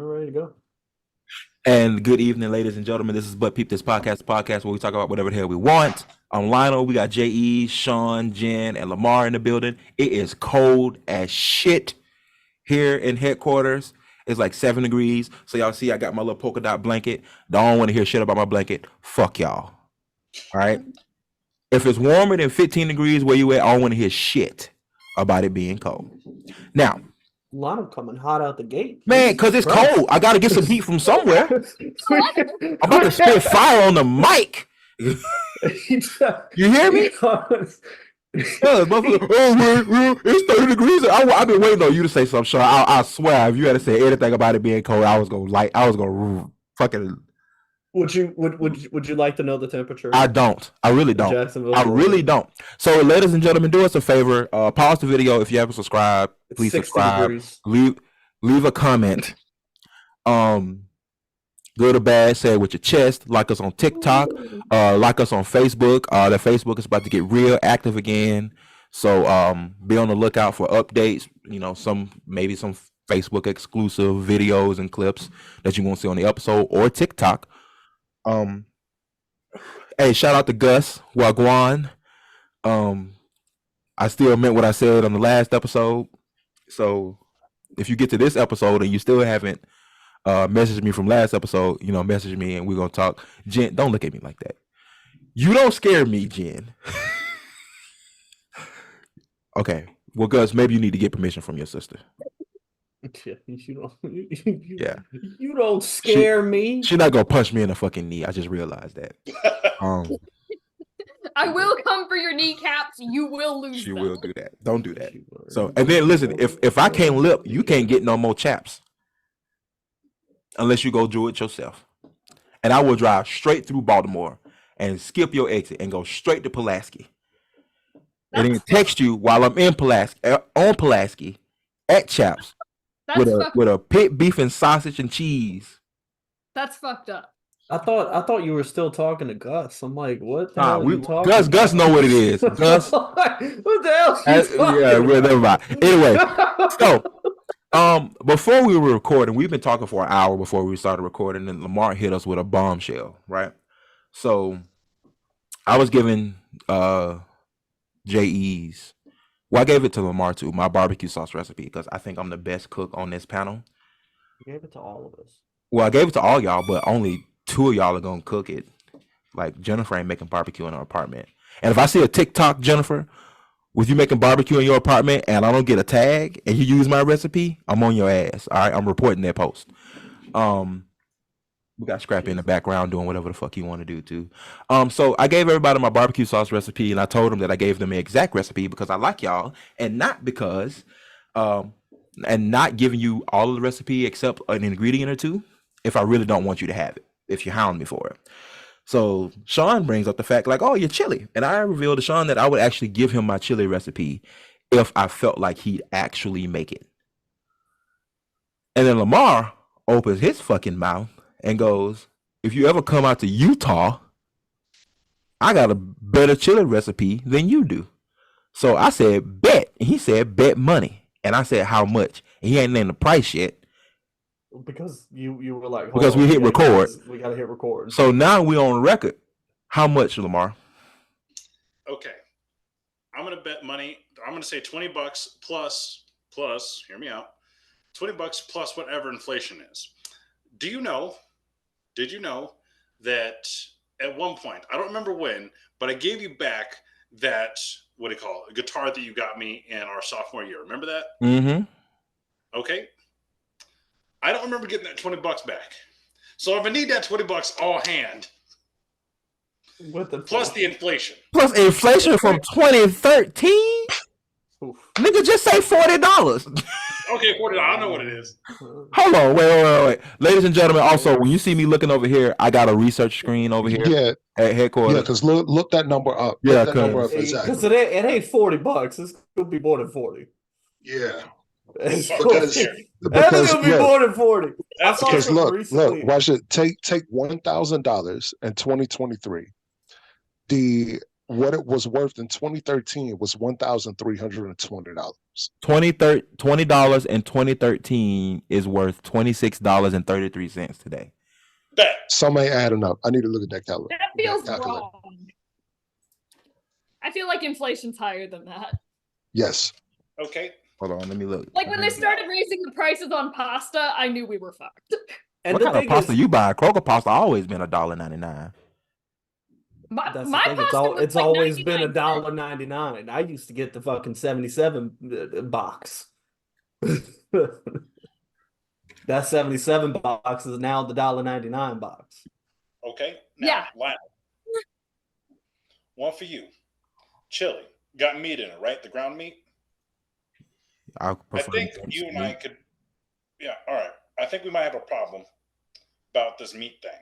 ready to go. And good evening, ladies and gentlemen. This is But Peep This podcast where we talk about whatever the hell we want. I'm Lionel. We got J.E., Sean, Jen, and Lamar in the building. It is cold as shit here in headquarters. It's like 7 degrees. So y'all see I got my little polka dot blanket. Don't want to hear shit about my blanket. Fuck y'all. All right? If it's warmer than 15 degrees where you at, I don't want to hear shit about it being cold. Now, a lot of coming hot out the gate. Man, because it's cold. I got to get some heat from somewhere. I'm about to spit fire on the mic. You hear me? It's 30 degrees. I've been waiting on you to say something, Sean. I swear, if you had to say anything about it being cold, I was gonna fucking. Would you like to know the temperature? I don't. I really don't. I really don't. So, ladies and gentlemen, do us a favor. Pause the video if you haven't subscribed. Please subscribe. Degrees. Leave a comment. Good or bad, say it with your chest. Like us on TikTok. Like us on Facebook. The Facebook is about to get real active again. So be on the lookout for updates. You know, maybe some Facebook exclusive videos and clips that you won't see on the episode or TikTok. Hey, shout out to Gus Wagwan. I still meant what I said on the last episode. So if you get to this episode and you still haven't messaged me from last episode, message me and we're gonna talk. Jen, don't look at me like that. You don't scare me, Jen. Okay. Well, Gus, maybe you need to get permission from your sister. You don't scare me. She's not gonna punch me in the fucking knee. I just realized that. I will come for your kneecaps. You will lose. She will do that. Don't do that. So, and then listen, if I can't lip, you can't get no more chaps unless you go do it yourself. And I will drive straight through Baltimore and skip your exit and go straight to Pulaski. And then text you while I'm in Pulaski at Chaps. With a pit beef and sausage and cheese. That's fucked up. I thought you were still talking to Gus. I'm like, what the hell are you talking Gus know what it is. Gus. What the hell? Yeah, never mind. Anyway, so before we were recording, we've been talking for an hour before we started recording, and Lamar hit us with a bombshell, right? So I was giving JE's. Well, I gave it to Lamar too, my barbecue sauce recipe, because I think I'm the best cook on this panel. You gave it to all of us. Well, I gave it to all y'all, but only 2 of y'all are gonna cook it. Like Jennifer ain't making barbecue in her apartment. And if I see a TikTok, Jennifer, with you making barbecue in your apartment and I don't get a tag and you use my recipe, I'm on your ass. All right, I'm reporting that post. We got Scrappy in the background doing whatever the fuck you want to do too. So I gave everybody my barbecue sauce recipe, and I told them that I gave them the exact recipe because I like y'all, and not because, and not giving you all of the recipe except an ingredient or two if I really don't want you to have it, if you hound me for it. So Sean brings up the fact like, oh, you're chili. And I revealed to Sean that I would actually give him my chili recipe if I felt like he'd actually make it. And then Lamar opens his fucking mouth and goes, if you ever come out to Utah, I got a better chili recipe than you do. So I said, bet. And he said, bet money. And I said, how much? And he ain't named the price yet. Because you were like, because we hit record. We got to hit record. So now we're on record. How much, Lamar? Okay. I'm going to bet money. I'm going to say $20 plus, hear me out, $20 plus whatever inflation is. Did you know that at one point, I don't remember when, but I gave you back that, what do you call it, guitar that you got me in our sophomore year. Remember that? Mm-hmm. Okay. I don't remember getting that $20 back. So if I need that $20 all hand, plus the inflation. Plus inflation from 2013? Nigga, just say $40. Okay, $40. I don't know what it is. Hold on, wait. Ladies and gentlemen, also, when you see me looking over here, I got a research screen over here at headquarters. Yeah, because look that number up. Yeah, because exactly. it ain't $40. It's gonna be more than 40. Yeah. It's gonna be more than 40. Because look, watch it. Take $1,000 in 2023. The what it was worth in 2013 was $1,320. $20 in 2013 is worth $26.33 today. Bet. Some ain't adding up. I need to look at that calculator. That feels wrong. I feel like inflation's higher than that. Yes. Okay. Hold on, let me look. Like when they started raising the prices on pasta, I knew we were fucked. And what kind of pasta you buy? Kroger pasta always been $1.99. That's My the thing. pasta It's was like always been 99 cents. $1.99. I used to get the fucking 77 box. That 77 box is now the $1.99 box. Okay. Now, Yeah. Lionel. One for you. Chili. Got meat in it, right? The ground meat? I think you and I could, yeah, all right. I think we might have a problem about this meat thing.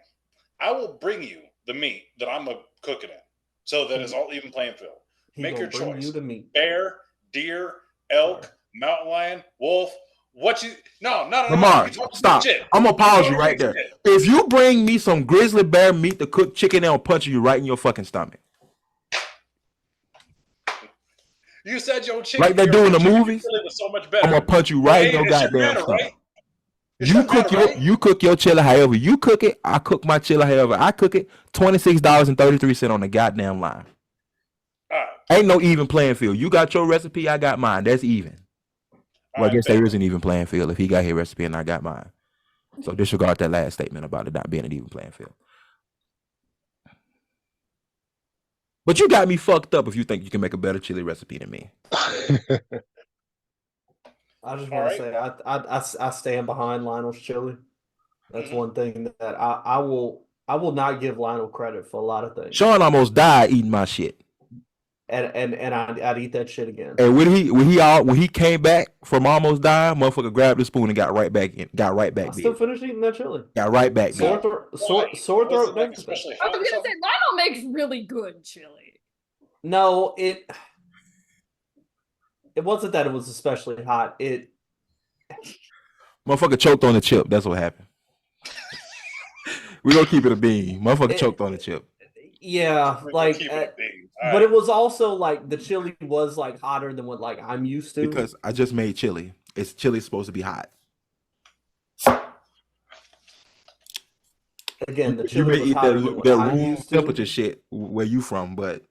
I will bring you the meat that I'm going to cook it in so that it's all even playing field. Make your choice. You the meat. Bear, deer, elk, mountain lion, wolf. No. Lamar, stop. I'm going to pause you right there. If you bring me some grizzly bear meat to cook chicken, they'll punch you right in your fucking stomach. You said your chicken like they do in the movies. Was so much better. I'm gonna punch you right in your goddamn stomach. Right? You cook your chili however you cook it. I cook my chili however I cook it. $26.33 on the goddamn line. Ain't no even playing field. You got your recipe, I got mine. That's even. Well, I guess there is an even playing field if he got his recipe and I got mine. So disregard that last statement about it not being an even playing field. But you got me fucked up if you think you can make a better chili recipe than me. I just want to say I stand behind Lionel's chili. That's one thing that I will not give Lionel credit for a lot of things. Sean almost died eating my shit. And I'd eat that shit again. And when he came back from almost dying, motherfucker grabbed the spoon and got right back in. Still finished eating that chili. Got right back. Sore throat. I was gonna say Lionel makes really good chili. No, it wasn't that it was especially hot. Motherfucker choked on the chip. That's what happened. We gonna keep it a bean. Motherfucker choked on the chip. Yeah, like, but it was also like the chili was like hotter than what like I'm used to. Because I just made chili. Chili's supposed to be hot. Again, the chili you may eat that room temperature shit where you from, but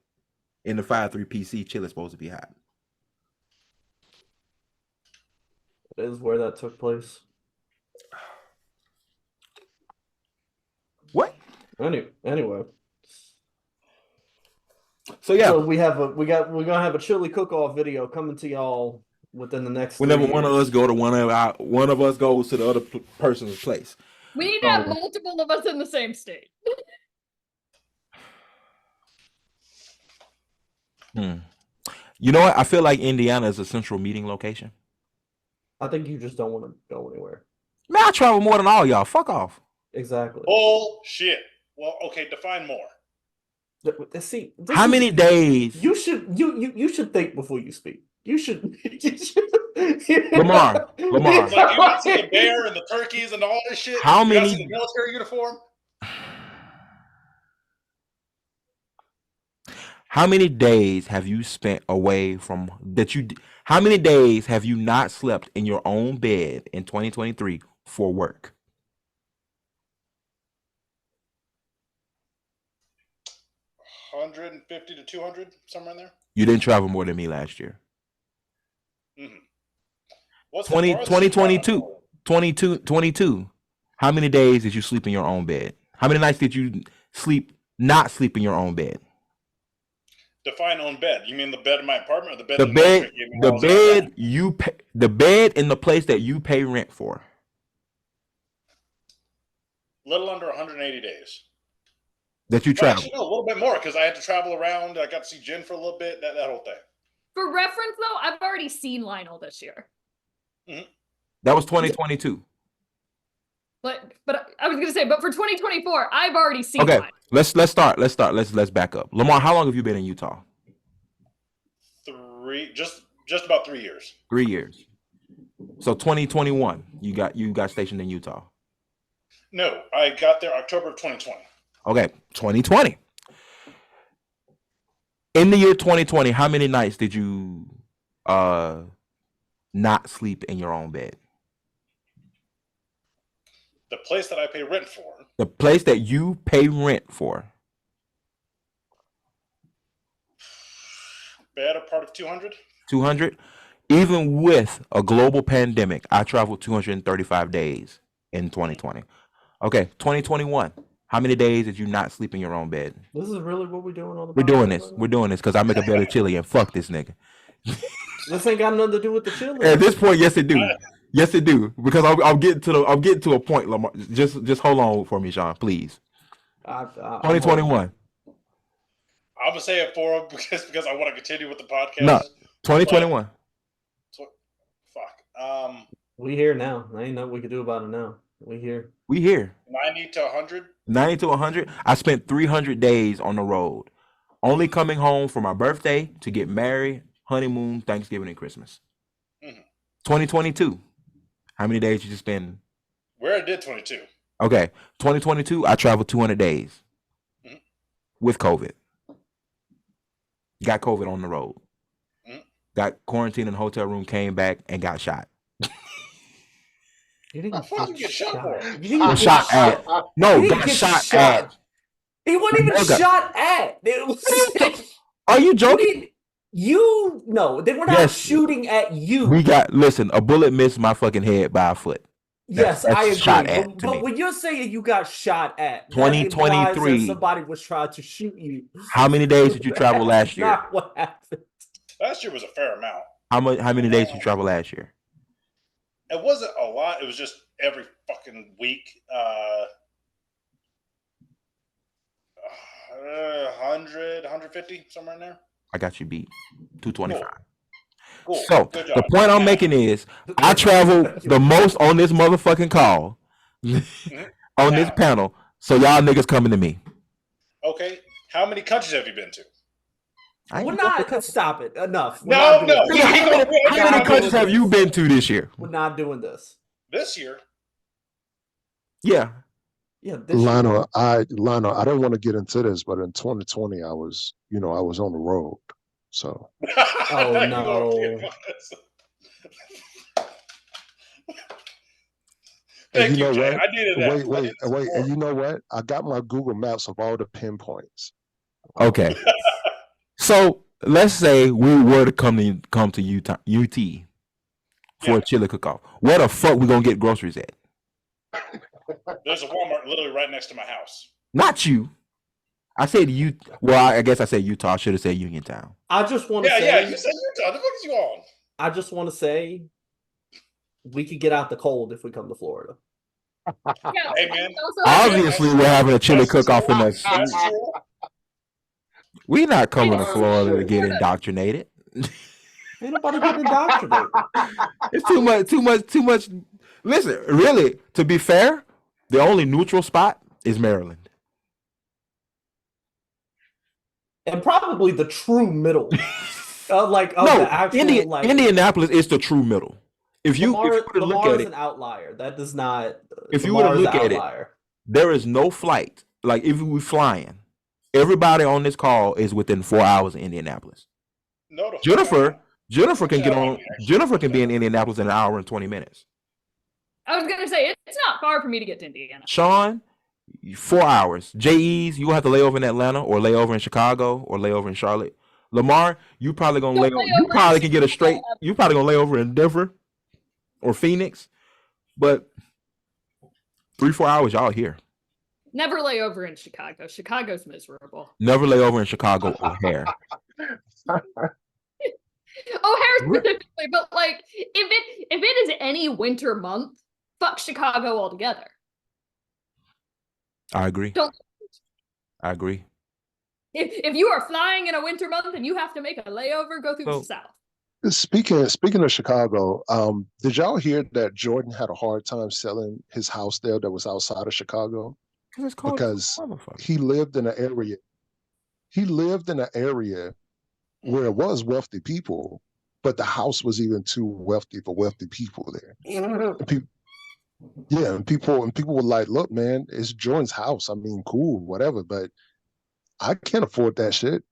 in the 5.3 PC, chili's supposed to be hot. That is where that took place. What? Anyway. So yeah, so we're gonna have a chili cook-off video coming to y'all within the next. Whenever one of us go to one of us goes to the other person's place. We need to have multiple of us in the same state. You know what? I feel like Indiana is a central meeting location. I think you just don't want to go anywhere. Man, I travel more than all y'all. Fuck off. Exactly. Bullshit. Well, okay, define more. See, how many days? You should think before you speak. You should. Lamar. Like you want to see the bear and the turkeys and all this shit. How many? See the military uniform. How many days have you spent away from that? How many days have you not slept in your own bed in 2023 for work? 150 to 200, somewhere in there. You didn't travel more than me last year. Mm-hmm. 2022. How many days did you sleep in your own bed? How many nights did you not sleep in your own bed? Define own bed. You mean the bed in my apartment or the bed? The bed in the place that you pay rent for. Little under 180 days. That you travel. Actually, no, a little bit more because I had to travel around. I got to see Jen for a little bit. That whole thing. For reference, though, I've already seen Lionel this year. Mm-hmm. That was 2022. But I was gonna say, but for 2024, I've already seen. Okay, Lionel. let's start. Let's back up. Lamar, how long have you been in Utah? Just about 3 years. 3 years. So 2021, you got stationed in Utah. No, I got there October of 2020. Okay, 2020. In the year 2020, how many nights did you not sleep in your own bed? The place that I pay rent for. The place that you pay rent for. Better part of 200. 200. Even with a global pandemic, I traveled 235 days in 2020. Okay, 2021. How many days did you not sleep in your own bed? This is really what we're doing on the We're doing podcast this. right now? We're doing this because I make a better chili and fuck this nigga. This ain't got nothing to do with the chili. At this point, yes it do. Yes it do. Because I'm getting to a point, Lamar. Just hold on for me, Sean, please. 2021. I'm gonna say it for him because I want to continue with the podcast. No, 2021. Fuck. We here now. There ain't nothing we can do about it now. We here. 90 to 100. 90 to 100. I spent 300 days on the road, only coming home for my birthday, to get married, honeymoon, Thanksgiving, and Christmas. 2022. How many days did you spend? Where I did 22. Okay, 2022. I traveled 200 days with COVID. Got COVID on the road. Got quarantined in a hotel room. Came back and got shot. You didn't get shot for? You didn't get shot at. No, got get shot at. He wasn't even Okay. shot at. It was, Are you joking? No, they were not Yes. shooting at you. Listen, a bullet missed my fucking head by a foot. Yes, That's I agree. shot at to But me. when you're saying you got shot at, that 2023. implies that somebody was trying to shoot you. How many days did you travel last year? Not what happened. Last year was a fair amount. How many days did you travel last year? It wasn't a lot. It was just every fucking week. 100, 150, somewhere in there. I got you beat. 225. Cool. So Good job. the point I'm making is I traveled the most on this motherfucking call, on this panel. So y'all niggas coming to me. Okay. How many countries have you been to? We're not. Stop it. Enough. We're No, not no. doing this. How many countries have you been to this year? We're not doing this. This year. Yeah. Yeah, this Lionel, I don't want to get into this, but in 2020, I was on the road. So Oh, You no. won't get this. Thank you, Jay. I needed that. Wait. And you know what? I got my Google Maps of all the pinpoints. Okay. So let's say we were to come to UT for a chili cook-off. Where the fuck we gonna get groceries at? There's a Walmart literally right next to my house. Not you. I said you. Well, I guess I said Utah. I should have said Uniontown. I just want to say. Yeah, you said Utah. The fuck is you on? I just want to say, we could get out the cold if we come to Florida. Yeah, Hey, man. Obviously, we're having a chili cook-off in us. That's true. We're not coming to Florida to get indoctrinated. Ain't nobody getting indoctrinated. It's too much. Listen, really, to be fair, the only neutral spot is Maryland. And probably the true middle. No, the actual, Indianapolis is the true middle. If you were to look at is it, an outlier. That does not. if you were to Lamar is look an at it, outlier. there is no flight. Like if we were flying, everybody on this call is within 4 hours of Indianapolis. No, Jennifer can get on. Jennifer can be in Indianapolis in an hour and 20 minutes. I was gonna say it's not far for me to get to Indiana. Sean, 4 hours. JE's, you will have to lay over in Atlanta or lay over in Chicago or lay over in Charlotte. Lamar, you probably gonna lay over. You probably can get a straight. You probably gonna lay over in Denver or Phoenix, but 3-4 hours, y'all here. Never lay over in Chicago. Chicago's miserable. Never lay over in Chicago or O'Hare. O'Hare specifically, but like if it is any winter month, fuck Chicago altogether. I agree. Don't. I agree. If you are flying in a winter month and you have to make a layover, go through the south. Speaking of Chicago, did y'all hear that Jordan had a hard time selling his house there that was outside of Chicago? Because he lived in an area. He lived in an area where it was wealthy people, but the house was even too wealthy for wealthy people there. And people were like, "Look, man, it's Jordan's house. I mean, cool, whatever, but I can't afford that shit."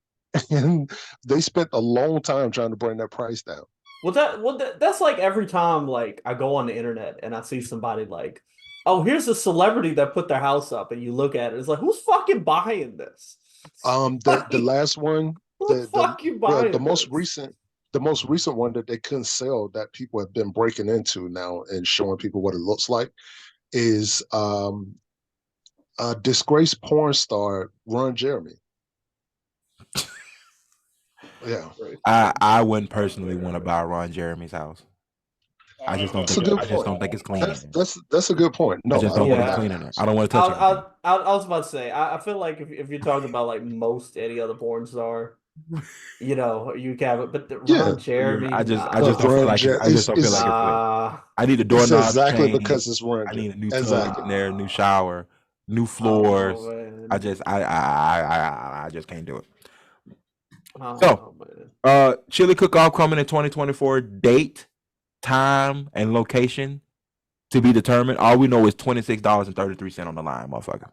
and they spent a long time trying to bring that price down. That's like every time like I go on the internet and I see somebody like, oh, here's a celebrity that put their house up, and you look at it, it's like, who's fucking buying this? The last one, the most recent one that they couldn't sell that people have been breaking into now and showing people what it looks like is a disgraced porn star, Ron Jeremy. Yeah, I wouldn't personally want to buy Ron Jeremy's house. I just don't think it's clean. That's a good point. No, I just don't think it's clean in there. I don't want to touch it. I was about to say, I feel like if you're talking about like most any other porn star, you know, you can have it, but Ron Jeremy, I just don't feel like it. I just don't feel like it's I need a doorknob exactly change. Because it's Ron. I need a new tub in there, new shower, new floors. I just can't do it. Chili Cook-Off coming in 2024. Date, time, and location to be determined. All we know is $26.33 on the line, motherfucker.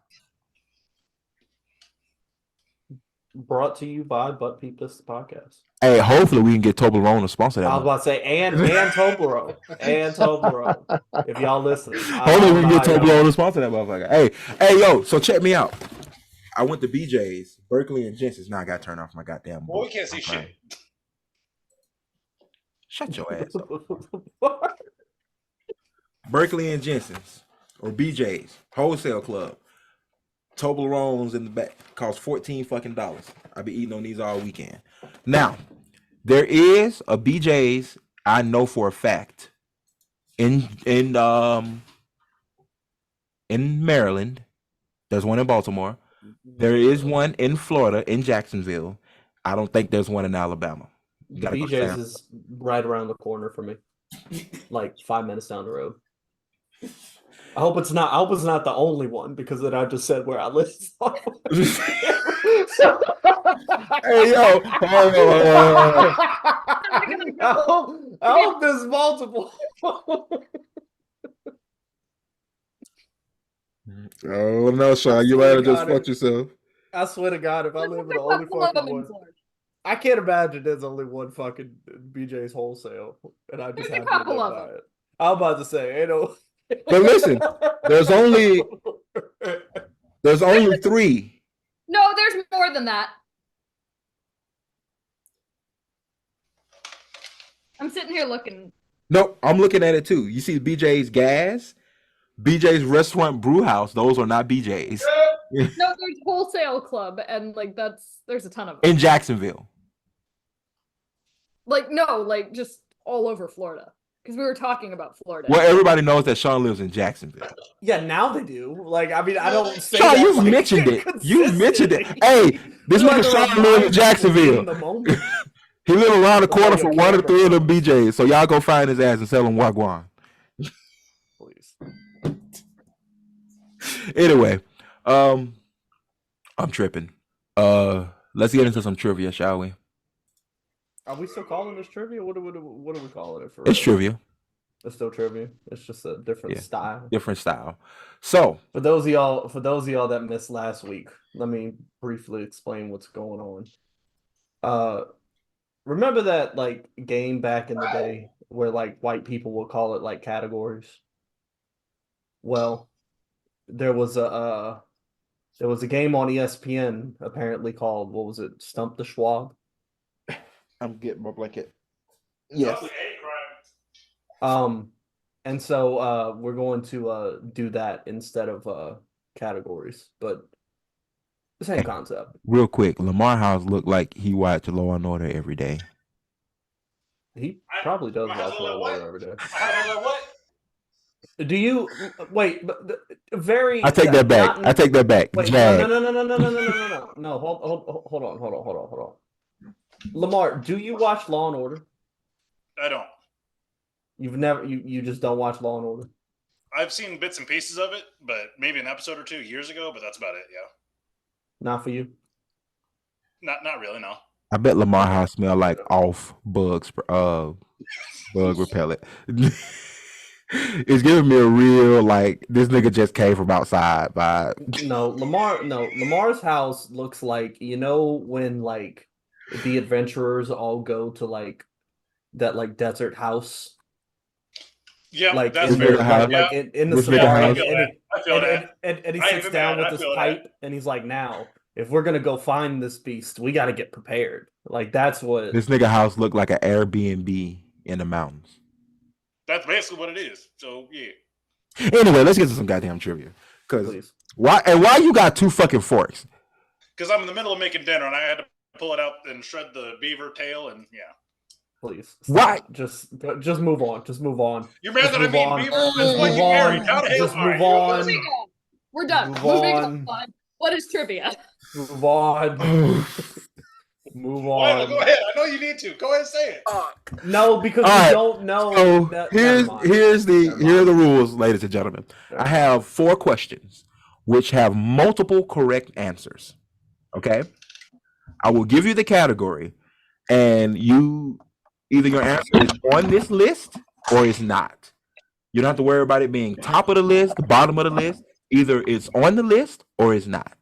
Brought to you by But Peep This podcast. Hey, hopefully we can get Toblerone to sponsor that. I was about to say, and Toblerone. If y'all listening. Hopefully we can get Toblerone to sponsor that motherfucker. Hey, yo, so check me out. I went to BJ's, Berkeley and Jensen's. Now I got to turn off my goddamn. Boy, we can't see shit. Shut your ass up. Berkeley and Jensen's, or BJ's, wholesale club. Toblerones in the back. Cost $14 fucking. I be eating on these all weekend. Now, there is a BJ's I know for a fact in Maryland. There's one in Baltimore. There is one in Florida, in Jacksonville. I don't think there's one in Alabama. BJ's is right around the corner for me, like 5 minutes down the road. I hope it's not the only one, because then I just said where I live. Hey yo, I hope there's multiple. Oh no, Sean, you might have just fucked yourself. I swear to God, if I live in the only fucking one, I can't imagine there's only one fucking BJ's wholesale, and I just have to buy it. I'm about to say, ain't no. But listen, there's only 3. No, there's more than that. I'm sitting here looking. Nope, I'm looking at it too. You see BJ's Gas, BJ's Restaurant Brew House. Those are not BJ's. No, there's Wholesale Club, and like there's a ton of them. In Jacksonville. Like, no, like just all over Florida. Because we were talking about Florida. Well, everybody knows that Sean lives in Jacksonville. Yeah, now they do. Like, I mean, I don't say Sean, that, you've like, mentioned it. You mentioned it. Hey, this nigga Sean lives in Jacksonville. He lives around the corner from one of the 3 of them BJ's. So y'all go find his ass and sell him wagwan. Please. Anyway, I'm tripping. Let's get into some trivia, shall we? Are we still calling this trivia? What are we calling it for? It's trivia. It's still trivia. It's just a different style. Different style. So for those of y'all that missed last week, let me briefly explain what's going on. Remember that like game back in the day where like white people would call it like categories? Well, there was a game on ESPN apparently called, what was it? Stump the Schwab. I'm getting my blanket. Yes. And so we're going to do that instead of categories, but the same concept. Real quick, Lamar House looked like he watched Law and Order every day. He probably does watch Law and Order every day. Do you wait? Very. I take that back. I take that back. Wait, no. Hold on. Lamar, do you watch Law and Order? I don't. You've never. You just don't watch Law and Order. I've seen bits and pieces of it, but maybe an episode or 2 years ago. But that's about it. Yeah. Not for you. Not really. No. I bet Lamar House smell like off bugs. Bug repellent. It's giving me a real like this nigga just came from outside vibe. Lamar's house looks like, you know, when like the adventurers all go to like that like desert house. Yeah, Like that's in fair. the like in the This nigga safari, house. I feel that. and he I ain't sits been down mad, with I his feel that. pipe and he's like, now, if we're gonna go find this beast, we gotta get prepared. Like that's what This nigga house looked like an Airbnb in the mountains. That's basically what it is. So yeah. Anyway, let's get to some goddamn trivia. Cause please. why you got 2 fucking forks? Because I'm in the middle of making dinner and I had to pull it out and shred the beaver tail and yeah. Please. Stop. Why? Just move on. Just move on. You're mad Just that I move mean on. beaver? Just That's why move you married. on. How the hell? Just All move right, on. Moving on. We're done. Move Moving on. on. What is trivia? Move on. Move Lionel, on. go ahead. I know you need to. Go ahead and say it. No, because All we right. don't know. So that, here are the rules, ladies and gentlemen. Never I have 4 questions which have multiple correct answers. Okay. I will give you the category, and you either your answer is on this list or it's not. You don't have to worry about it being top of the list, the bottom of the list. Either it's on the list or it's not.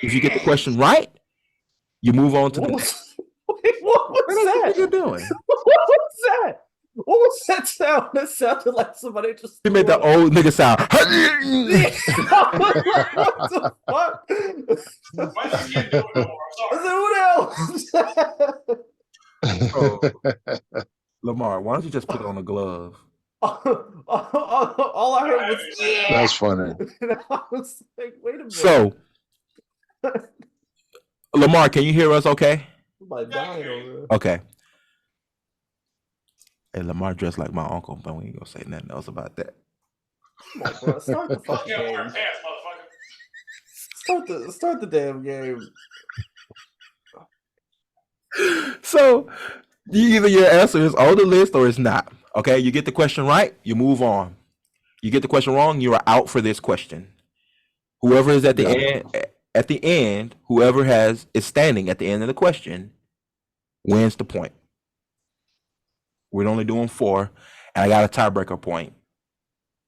If you get the question right, you move on to the next. Wait, what was What that? you doing? What was that? What was that sound? That sounded like somebody just. You made the old nigga sound. What the fuck? Why did you do it no more? I'm sorry. Who else? Lamar, why don't you just put on a glove? All I heard was yeah. That's funny. And I was like, wait a minute. So, Lamar, can you hear us okay? My dying over there. Okay. Hey, Lamar dressed like my uncle, but we ain't gonna say nothing else about that. Come on, bro. Start the fucking Can't wear game. pants, motherfucker. Start the damn game. So, either your answer is on the list or it's not. Okay, you get the question right, you move on. You get the question wrong, you are out for this question. Whoever is at the end, whoever is standing at the end of the question wins the point. We're only doing 4, and I got a tiebreaker point.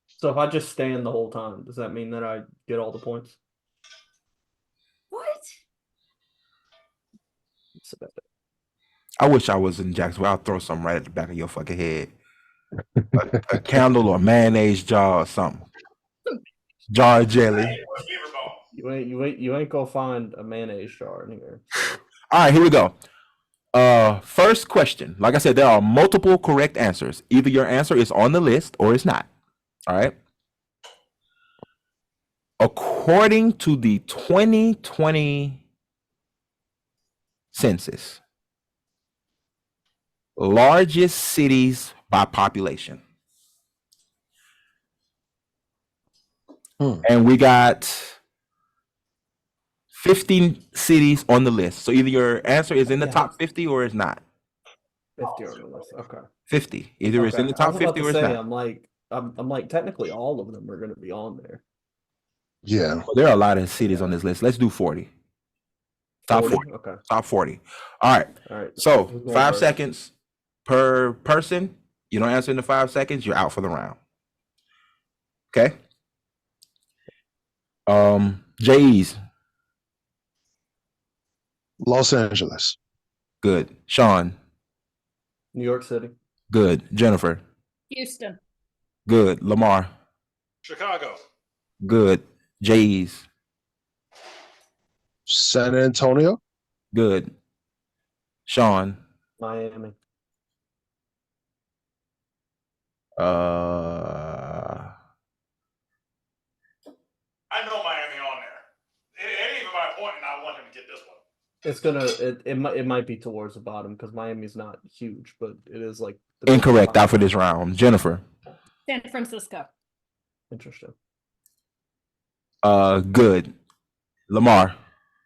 So if I just stand the whole time, does that mean that I get all the points? What? It's about it. I wish I was in Jacksonville. I'll throw something right at the back of your fucking head. A candle or mayonnaise jar or something. Jar of jelly. You ain't gonna find a mayonnaise jar in here. So. All right, here we go. First question. Like I said, there are multiple correct answers. Either your answer is on the list or it's not. All right. According to the 2020 census, largest cities by population. And we got 15 cities on the list. So either your answer is in the top 50 or it's not. 50 on the list. Okay. 50. Either it's in the top 50 or it's not. I'm like technically all of them are going to be on there. Yeah. Well, there are a lot of cities on this list. Let's do 40. Top 40. Okay. Top 40. All right. So 5 seconds per person. You don't answer in the 5 seconds, you're out for the round. Okay. J's. Los Angeles. Good. Sean. New York City. Good. Jennifer. Houston. Good. Lamar. Chicago. Good. J's. San Antonio. Good. Sean. Miami. I know Miami on there. It ain't even my point, and I want him to get this one. It's gonna it might be towards the bottom because Miami's not huge, but it is like incorrect out for this round. Jennifer. San Francisco. Interesting. Good. Lamar.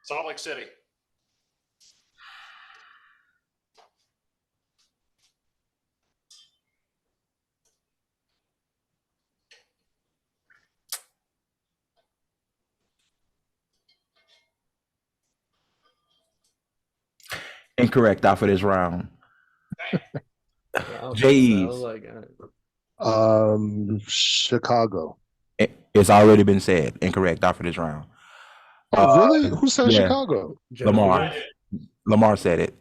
Salt Lake City. Incorrect out for this round. Yeah, J's. Chicago. It's already been said. Incorrect out for this round. Oh, really? Who said yeah. Chicago? Lamar. Lamar said it.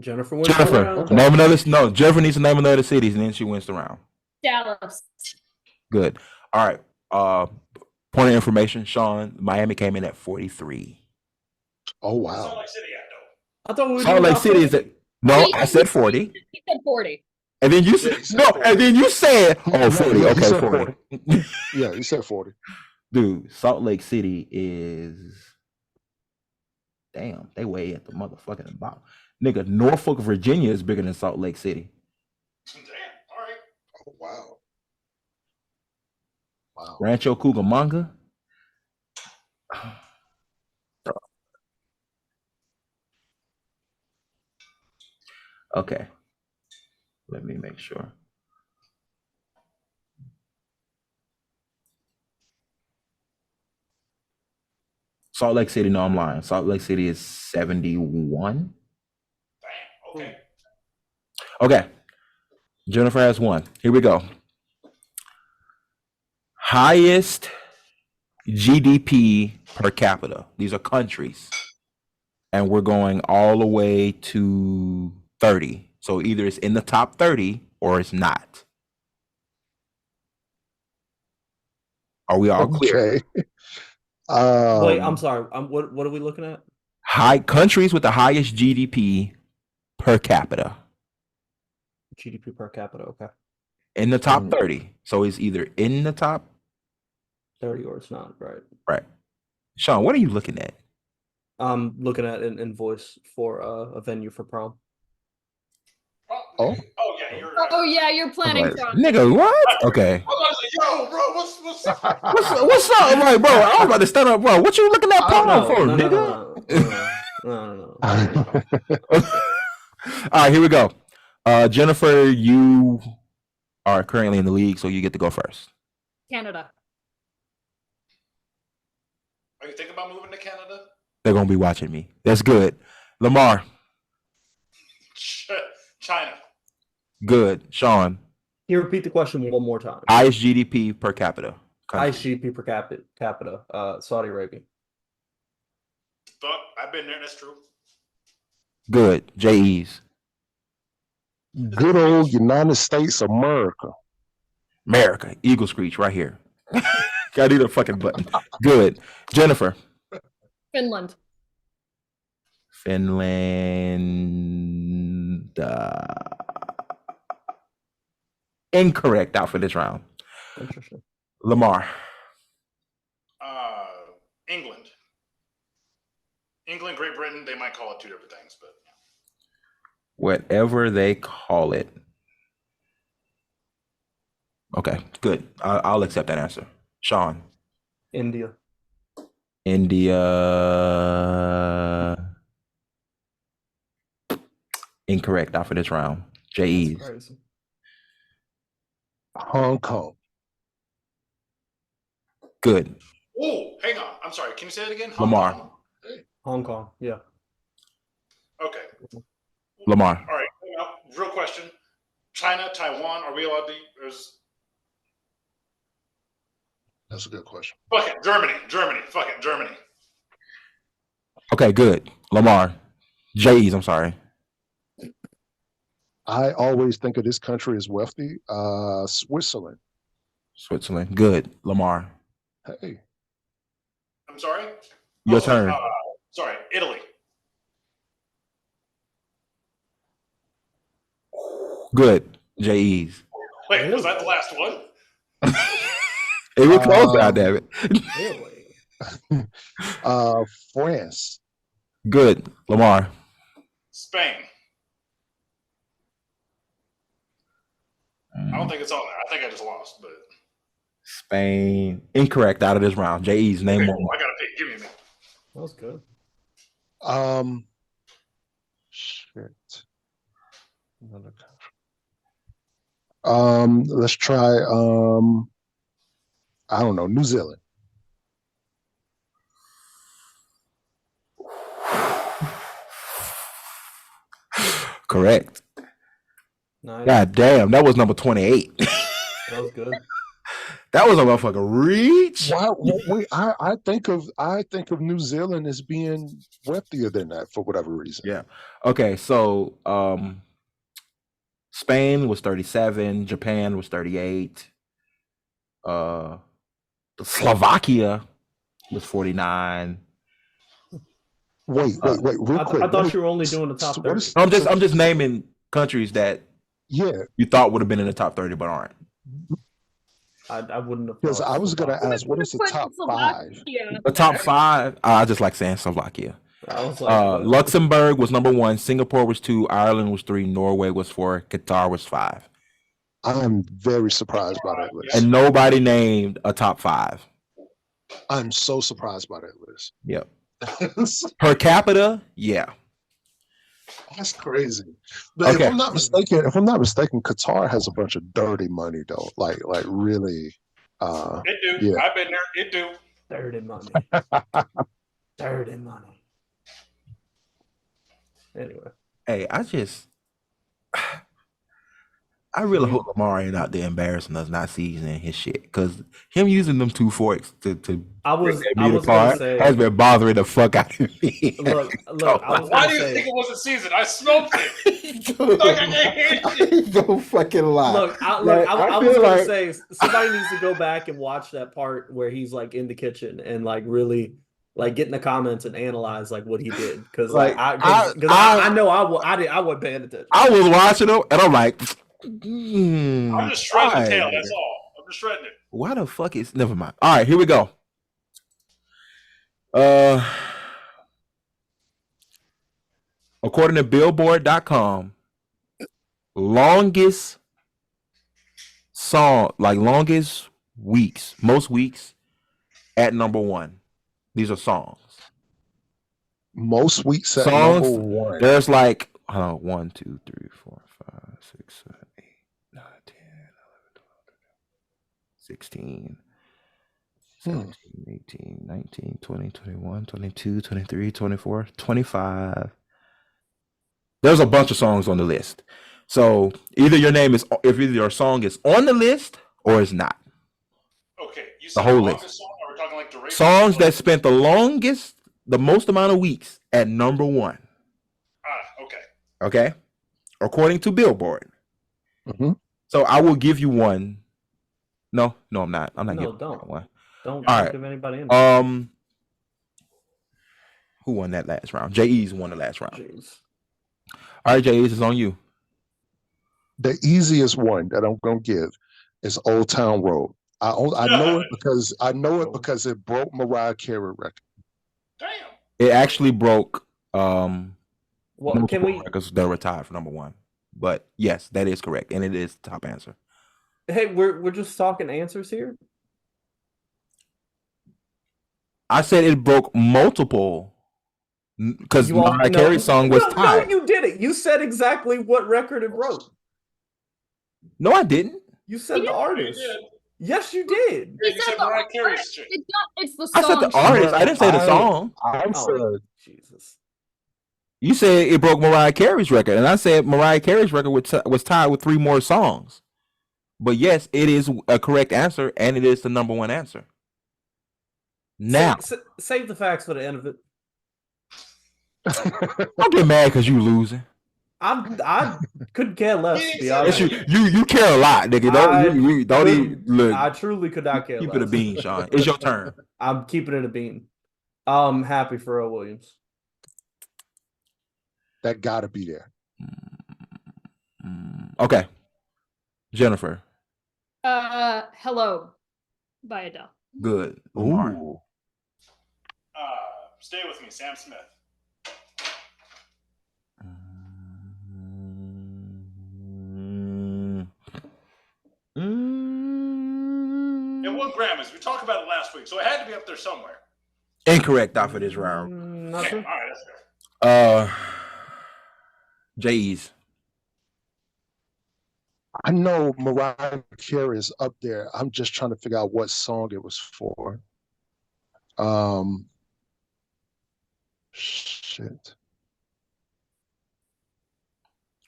Jennifer wins the Jennifer, round. name another. No, Jennifer needs to name another cities, and then she wins the round. Dallas. Good. All right. Point of information, Sean. Miami came in at 43. Oh wow. Salt Lake City, I know. I thought we were Salt doing Lake about City is 50. at no. I said 40. He said 40. And then you Yeah, said he said no. 40. And then you said, "Oh, 40." Yeah, he Okay, said 40. Yeah, you said 40. Dude, Salt Lake City is damn. They way at the motherfucking bottom. Nigga, Norfolk, Virginia is bigger than Salt Lake City. Damn. All right. Oh wow. Wow. Rancho Cucamonga. Okay. Let me make sure. Salt Lake City, no, I'm lying. Salt Lake City is 71. Damn. Okay. Okay. Jennifer has one. Here we go. Highest GDP per capita. These are countries. And we're going all the way to 30. So either it's in the top 30 or it's not. Are we all clear? Okay. Wait, I'm sorry. What are we looking at? High countries with the highest GDP per capita. GDP per capita. Okay. In the top 30. So it's either in the top 30 or it's not. Right. Right. Sean, what are you looking at? I'm looking at an invoice for a venue for prom. Oh. Oh yeah, you're right. Oh yeah, you're planning Like, prom. nigga, what? Okay. I was like, yo, bro, what's up? What's up? I'm like, bro, I was about to stand up, bro. What you looking at prom for, No, nigga? no. All right, here we go. Jennifer, you are currently in the league, so you get to go first. Canada. Are you thinking about moving to Canada? They're gonna be watching me. That's good. Lamar, China. good. Sean, Can you repeat the question one more time? highest GDP per capita. Highest GDP per capita. Saudi Arabia. Fuck, I've been there. That's true. Good. JE's. Good old United States of America. America. Eagle Screech right here. I need a fucking button. Good. Jennifer. Finland. Finland. Incorrect out for this round. Interesting. Lamar. England. England, Great Britain, they might call it two different things, but Whatever they call it. Okay, good. I'll accept that answer. Sean. India. India. Incorrect out for this round. JE's. Crazy. Hong Kong. Good. oh, hang on. I'm sorry. Can you say that again? Lamar. Kong? Hong Kong. Yeah. Okay. Lamar. All right. Now, real question. China, Taiwan, are we allowed to That's a good question. fuck it, Germany. Fuck it, Germany. Okay, good. Lamar. JE's, I'm sorry. I always think of this country as wealthy. Switzerland. Switzerland. Good. Lamar. Hey. I'm sorry? Your turn. Sorry, Italy. Good. JE's. Wait, was that the last one? It was close down, damn it. Really? France. Good. Lamar. Spain. I don't think it's on there. I think I just lost, but Spain. Incorrect out of this round. JE's name okay, one. I gotta pick. Give me a minute. That was good. Shit. Another country. Let's try I don't know, New Zealand. Correct. Nice. God damn, that was number 28. That was good. That was a motherfucker reach. Why? Wait, I think of New Zealand as being wealthier than that for whatever reason. Yeah. Okay. So, Spain was 37. Japan was 38. Slovakia was 49. Wait, real quick. I thought you were only doing the top 30. I'm just naming countries that you thought would have been in the top 30 but aren't. I wouldn't have. Because I was going to ask, what is the top 5? The top 5. I just like saying Slovakia. I was like, Luxembourg was number 1. Singapore was 2. Ireland was 3. Norway was 4. Qatar was 5. I'm very surprised by that list. And nobody named a top 5. I'm so surprised by that list. Yep. Per capita, yeah. That's crazy. But if I'm not mistaken, Qatar has a bunch of dirty money though. Like really. It do. Yeah. I've been there. It do. Dirty money. Dirty money. Anyway. Hey, I really hope Lamar ain't out there embarrassing us, not seasoning his shit, because him using them 2 forks to I was gonna say has been bothering the fuck out of me. Look. Why do you think it wasn't seasoned? I smoked it. Don't fucking lie. Look, I was gonna say somebody needs to go back and watch that part where he's like in the kitchen and like really like get in the comments and analyze like what he did, because I know I wasn't paying attention. I was watching him and I'm like. I'm just shredding the tail. That's all. I'm just shredding it. Why the fuck is? Never mind. All right, here we go. According to Billboard.com, longest weeks, most weeks at number 1. These are songs. Most weeks at number 1. There's like 1, 2, 3, 4, 5, 6, 7, 8, 9, 10, 11, 12, 16, 17, 18, 19, 20, 21, 22, 23, 24, 25. There's a bunch of songs on the list. So either your song is on the list or it's not. Okay, you said the whole list. Song, or we're talking like duration? Songs that spent the most amount of weeks at number 1. Okay. Okay, according to Billboard. Mm-hmm. So I will give you one. No, I'm not. I'm not No, giving don't. one. Don't right. give anybody in. Who won that last round? J.E.'s won the last round. Jeez. All right, J.E.'s is on you. The easiest one that I'm gonna give is Old Town Road. I know it because it broke Mariah Carey record. Damn. It actually broke Can we records that were tied for number 1. But yes, that is correct, and it is the top answer. Hey, we're just talking answers here. I said it broke multiple because Mariah Carey's song was tied. No, you did it. You said exactly what record it broke. No, I didn't. You said the artist. Yes, you did. You said Mariah Carey's shit. It's the song. I said the artist. I didn't say the song. I said Jesus. You said it broke Mariah Carey's record, and I said Mariah Carey's record was tied with 3 more songs. But yes, it is a correct answer, and it is the number 1 answer. Now, save the facts for the end of it. Don't get mad because you losing. I couldn't care less. To be honest. You care a lot, nigga. Don't even look. I truly could not care. Keep it a bean, Sean. It's your turn. I'm keeping it a bean. I'm happy for Earl Williams. that gotta be there. Okay, Jennifer. Hello by Adele. Good. Ooh. Stay with me, Sam Smith. It won Grammys. We talked about it last week, so it had to be up there somewhere. Incorrect off of this round. Nothing. All right, that's fair. J's. I know Mariah Carey is up there. I'm just trying to figure out what song it was for. Shit.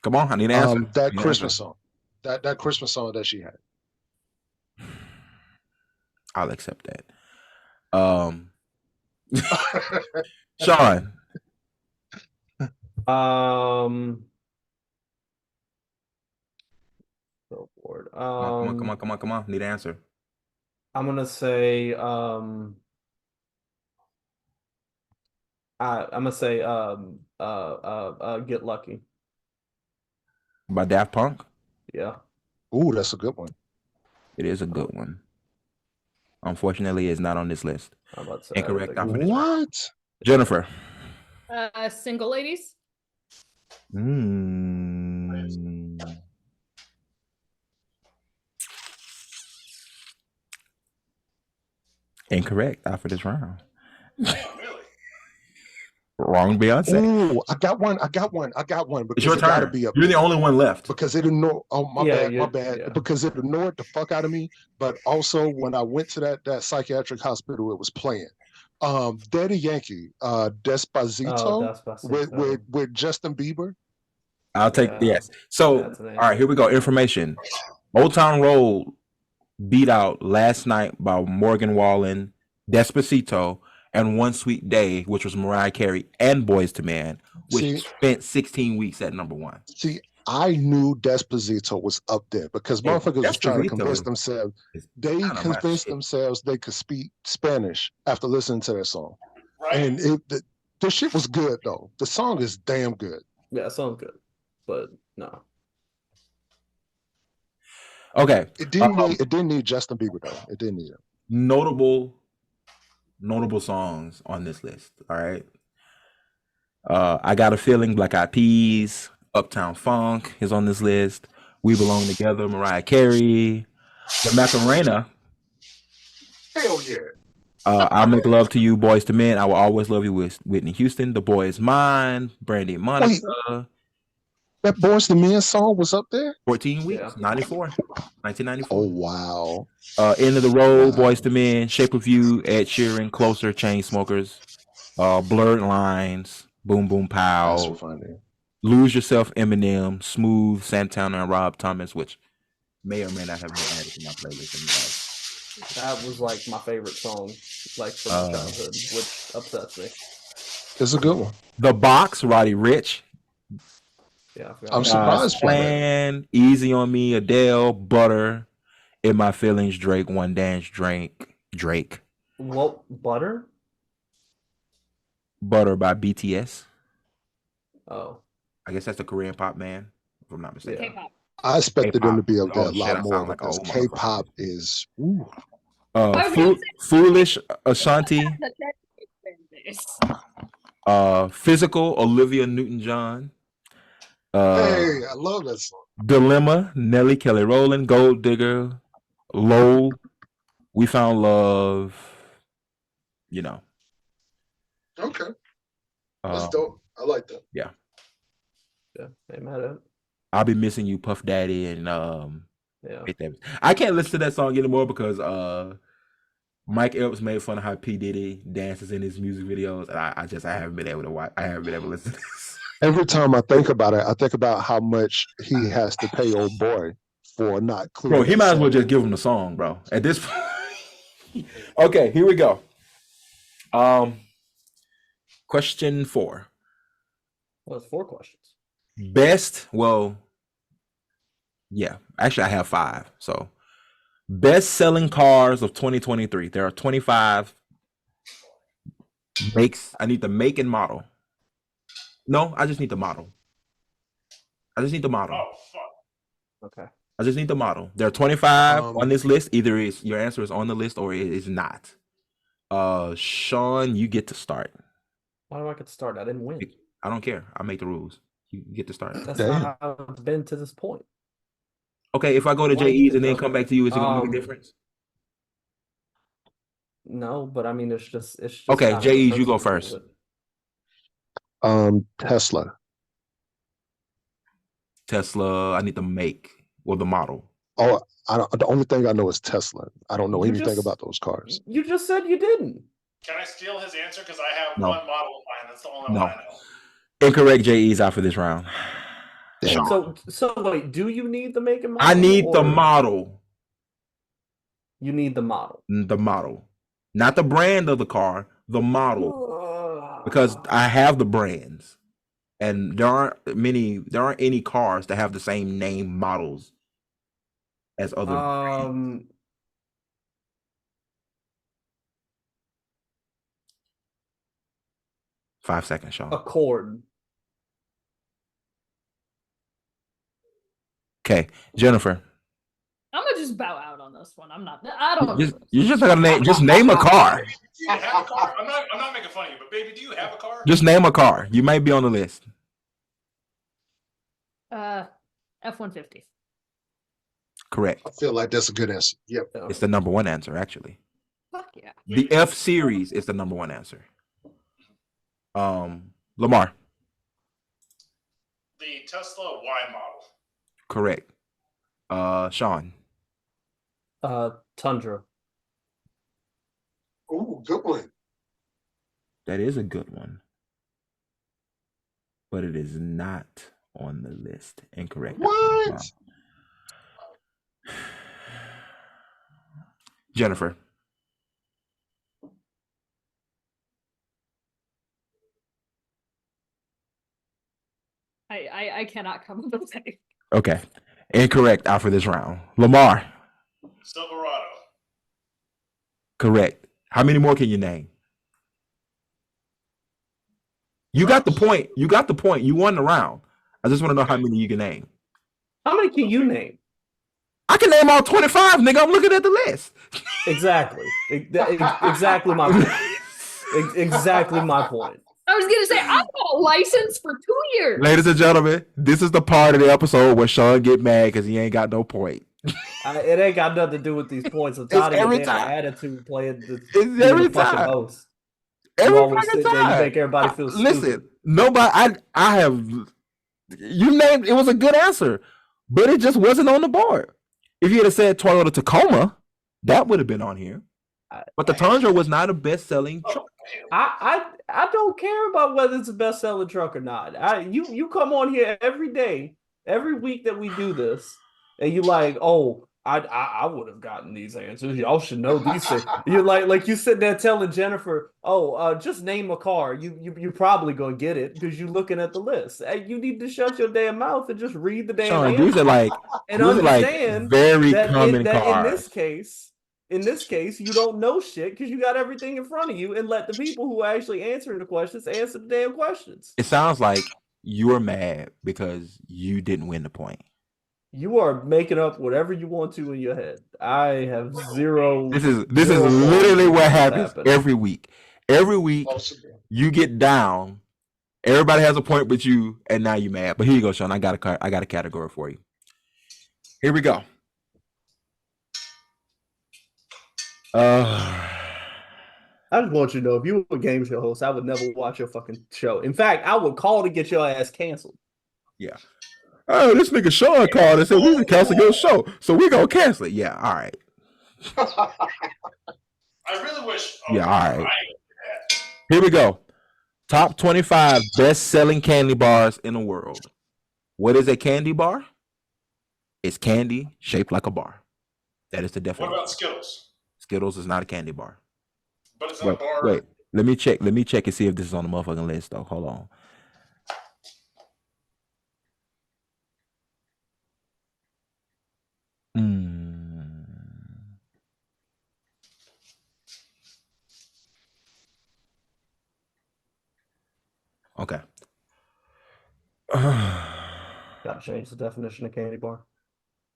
Come on, I need an answer. That Christmas song. That Christmas song that she had. I'll accept that. Sean. So bored. Come on. Need an answer. I'm gonna say Get Lucky. By Daft Punk? Yeah. Ooh, that's a good one. It is a good one. Unfortunately, it's not on this list. I'm about to say Incorrect. What? Jennifer. Single Ladies. Incorrect after this round. Really? Wrong, Beyonce. Ooh, I got one. Because it's your turn. Gotta be up You're the there. only one left. Because it annoyed. Oh, my bad. Yeah. Because it annoyed the fuck out of me. But also, when I went to that psychiatric hospital, it was playing. Daddy Yankee, Despacito, with Justin Bieber. I'll take yes. So, all right, here we go. Information. Old Town Road beat out Last Night by Morgan Wallen, Despacito, and One Sweet Day, which was Mariah Carey and Boyz II Men, which spent 16 weeks at number 1. See, I knew Despacito was up there because motherfuckers was trying to convince themselves. They convinced themselves they could speak Spanish after listening to that song. Right. And the shit was good, though. The song is damn good. Yeah, it sounds good. But no. Okay. It didn't need Justin Bieber, though. It didn't need him. Notable songs on this list. All right. I Got a Feeling, Black Eyed Peas, Uptown Funk is on this list. We Belong Together, Mariah Carey, The Macarena. Hell yeah. I'll Make Love to You, Boyz II Men, I Will Always Love You with Whitney Houston, The Boy Is Mine, Brandy and Monica. Wait, that Boyz II Men song was up there? 14 weeks, 1994. Oh, wow. End of the Road, Boyz II Men, Shape of You, Ed Sheeran, Closer, Chainsmokers, Blurred Lines, Boom Boom Pow. That's funny. Lose Yourself, Eminem, Smooth, Santana, and Rob Thomas, which may or may not have been added to my playlist. That was like my favorite song, like from my childhood, which upsets me. It's a good one. The Box, Roddy Ricch. Yeah, I'm surprised. Plan, Easy on Me, Adele, Butter, In My Feelings, Drake, One Dance, Drake. What, Butter? Butter by BTS. Oh. I guess that's the Korean pop man, if I'm not mistaken. K-pop. I expected K-pop. them to be up there a lot more like because K-pop is. Ooh. Foolish, Ashanti. Physical, Olivia Newton-John. Hey, I love that song. Dilemma, Nelly, Kelly Rowland, Gold Digger, Low, We Found Love. You know. Okay. That's dope. I like that. Yeah. Yeah, ain't mad at it. I'll Be Missing You, Puff Daddy, and yeah. I can't listen to that song anymore because Mike Epps made fun of how P. Diddy dances in his music videos, and I haven't been able to watch. I haven't been able to listen to this. Every time I think about it, I think about how much he has to pay old boy for not clearing. Bro, he might as well just give him the song, bro. At this point. Okay, here we go. Question 4. Well, it's 4 questions. Actually, I have 5. So, best-selling cars of 2023. There are 25 makes. I need the make and model. No, I just need the model. Oh, fuck. Okay. I just need the model. There are 25 on this list. Either your answer is on the list or it is not. Sean, you get to start. Why do I get to start? I didn't win. I don't care. I make the rules. You get to start. That's not how it's been to this point. Okay, if I go to JE's and then come back to you, is it gonna make a difference? No, but I mean, it's just okay. JE's, you go first. Tesla. I need the make or the model. Oh, the only thing I know is Tesla. I don't know anything about those cars. You just said you didn't. Can I steal his answer? Because I have one model in mind. That's the only one I know. Incorrect. JE's out for this round. So wait, do you need the make and model? I need the model. You need the model. The model. Not the brand of the car, the model. Because I have the brands. And there aren't any cars that have the same name models as other brands. 5 seconds, Sean. Accord. Okay, Jennifer. I'm gonna just bow out on this one. I don't know. You just gotta name. Just name a car. Do you have a car? I'm not making fun of you, but baby, do you have a car? Just name a car. You might be on the list. F-150. Correct. I feel like that's a good answer. Yep. It's the number one answer, actually. Fuck yeah. The F series is the number one answer. Lamar. The Tesla Y model. Correct. Sean. Tundra. Ooh, good one. That is a good one. But it is not on the list. Incorrect. What? Jennifer. I cannot come up with anything. Okay. Incorrect out for this round. Lamar. Silverado. Correct. How many more can you name? You got the point. You got the point. You won the round. I just want to know how many you can name. How many can you name? I can name all 25, nigga. I'm looking at the list. Exactly. Exactly my point. Exactly my point. I was gonna say I've got a license for 2 years. Ladies and gentlemen, this is the part of the episode where Sean get mad because he ain't got no point. It ain't got nothing to do with these points. I'm tired of your damn attitude playing It's every fucking time. host. Every You always fucking sit there, you time. make everybody feel Listen, stupid. nobody. I have. You named it was a good answer, but it just wasn't on the board. If you had said Toyota Tacoma, that would have been on here. But the Tundra was not a best-selling truck. I don't care about whether it's a best-selling truck or not. You come on here every day, every week that we do this, and you like, oh, I would have gotten these answers. Y'all should know these things. You're like you sitting there telling Jennifer, oh, just name a car. You probably gonna get it because you're looking at the list. You need to shut your damn mouth and just read the damn Sean, answer. these are like and understand very that common that cars. in this case, you don't know shit because you got everything in front of you, and let the people who are actually answering the questions answer the damn questions. It sounds like you are mad because you didn't win the point. You are making up whatever you want to in your head. I have zero. This is literally what happens every week. Every week you get down. Everybody has a point but you, and now you mad. But here you go, Sean. I got a category for you. Here we go. I just want you to know, if you were a game show host, I would never watch your fucking show. In fact, I would call to get your ass canceled. Yeah. Oh, this nigga Sean called and said we can cancel your show, so we gonna cancel it. Yeah, all right. I really wish. Yeah, all right. Here we go. Top 25 best-selling candy bars in the world. What is a candy bar? It's candy shaped like a bar. That is the definition. What about Skittles? Skittles is not a candy bar. But it's a bar. Wait, let me check and see if this is on the motherfucking list, though. Hold on. Okay. Gotta change the definition of candy bar.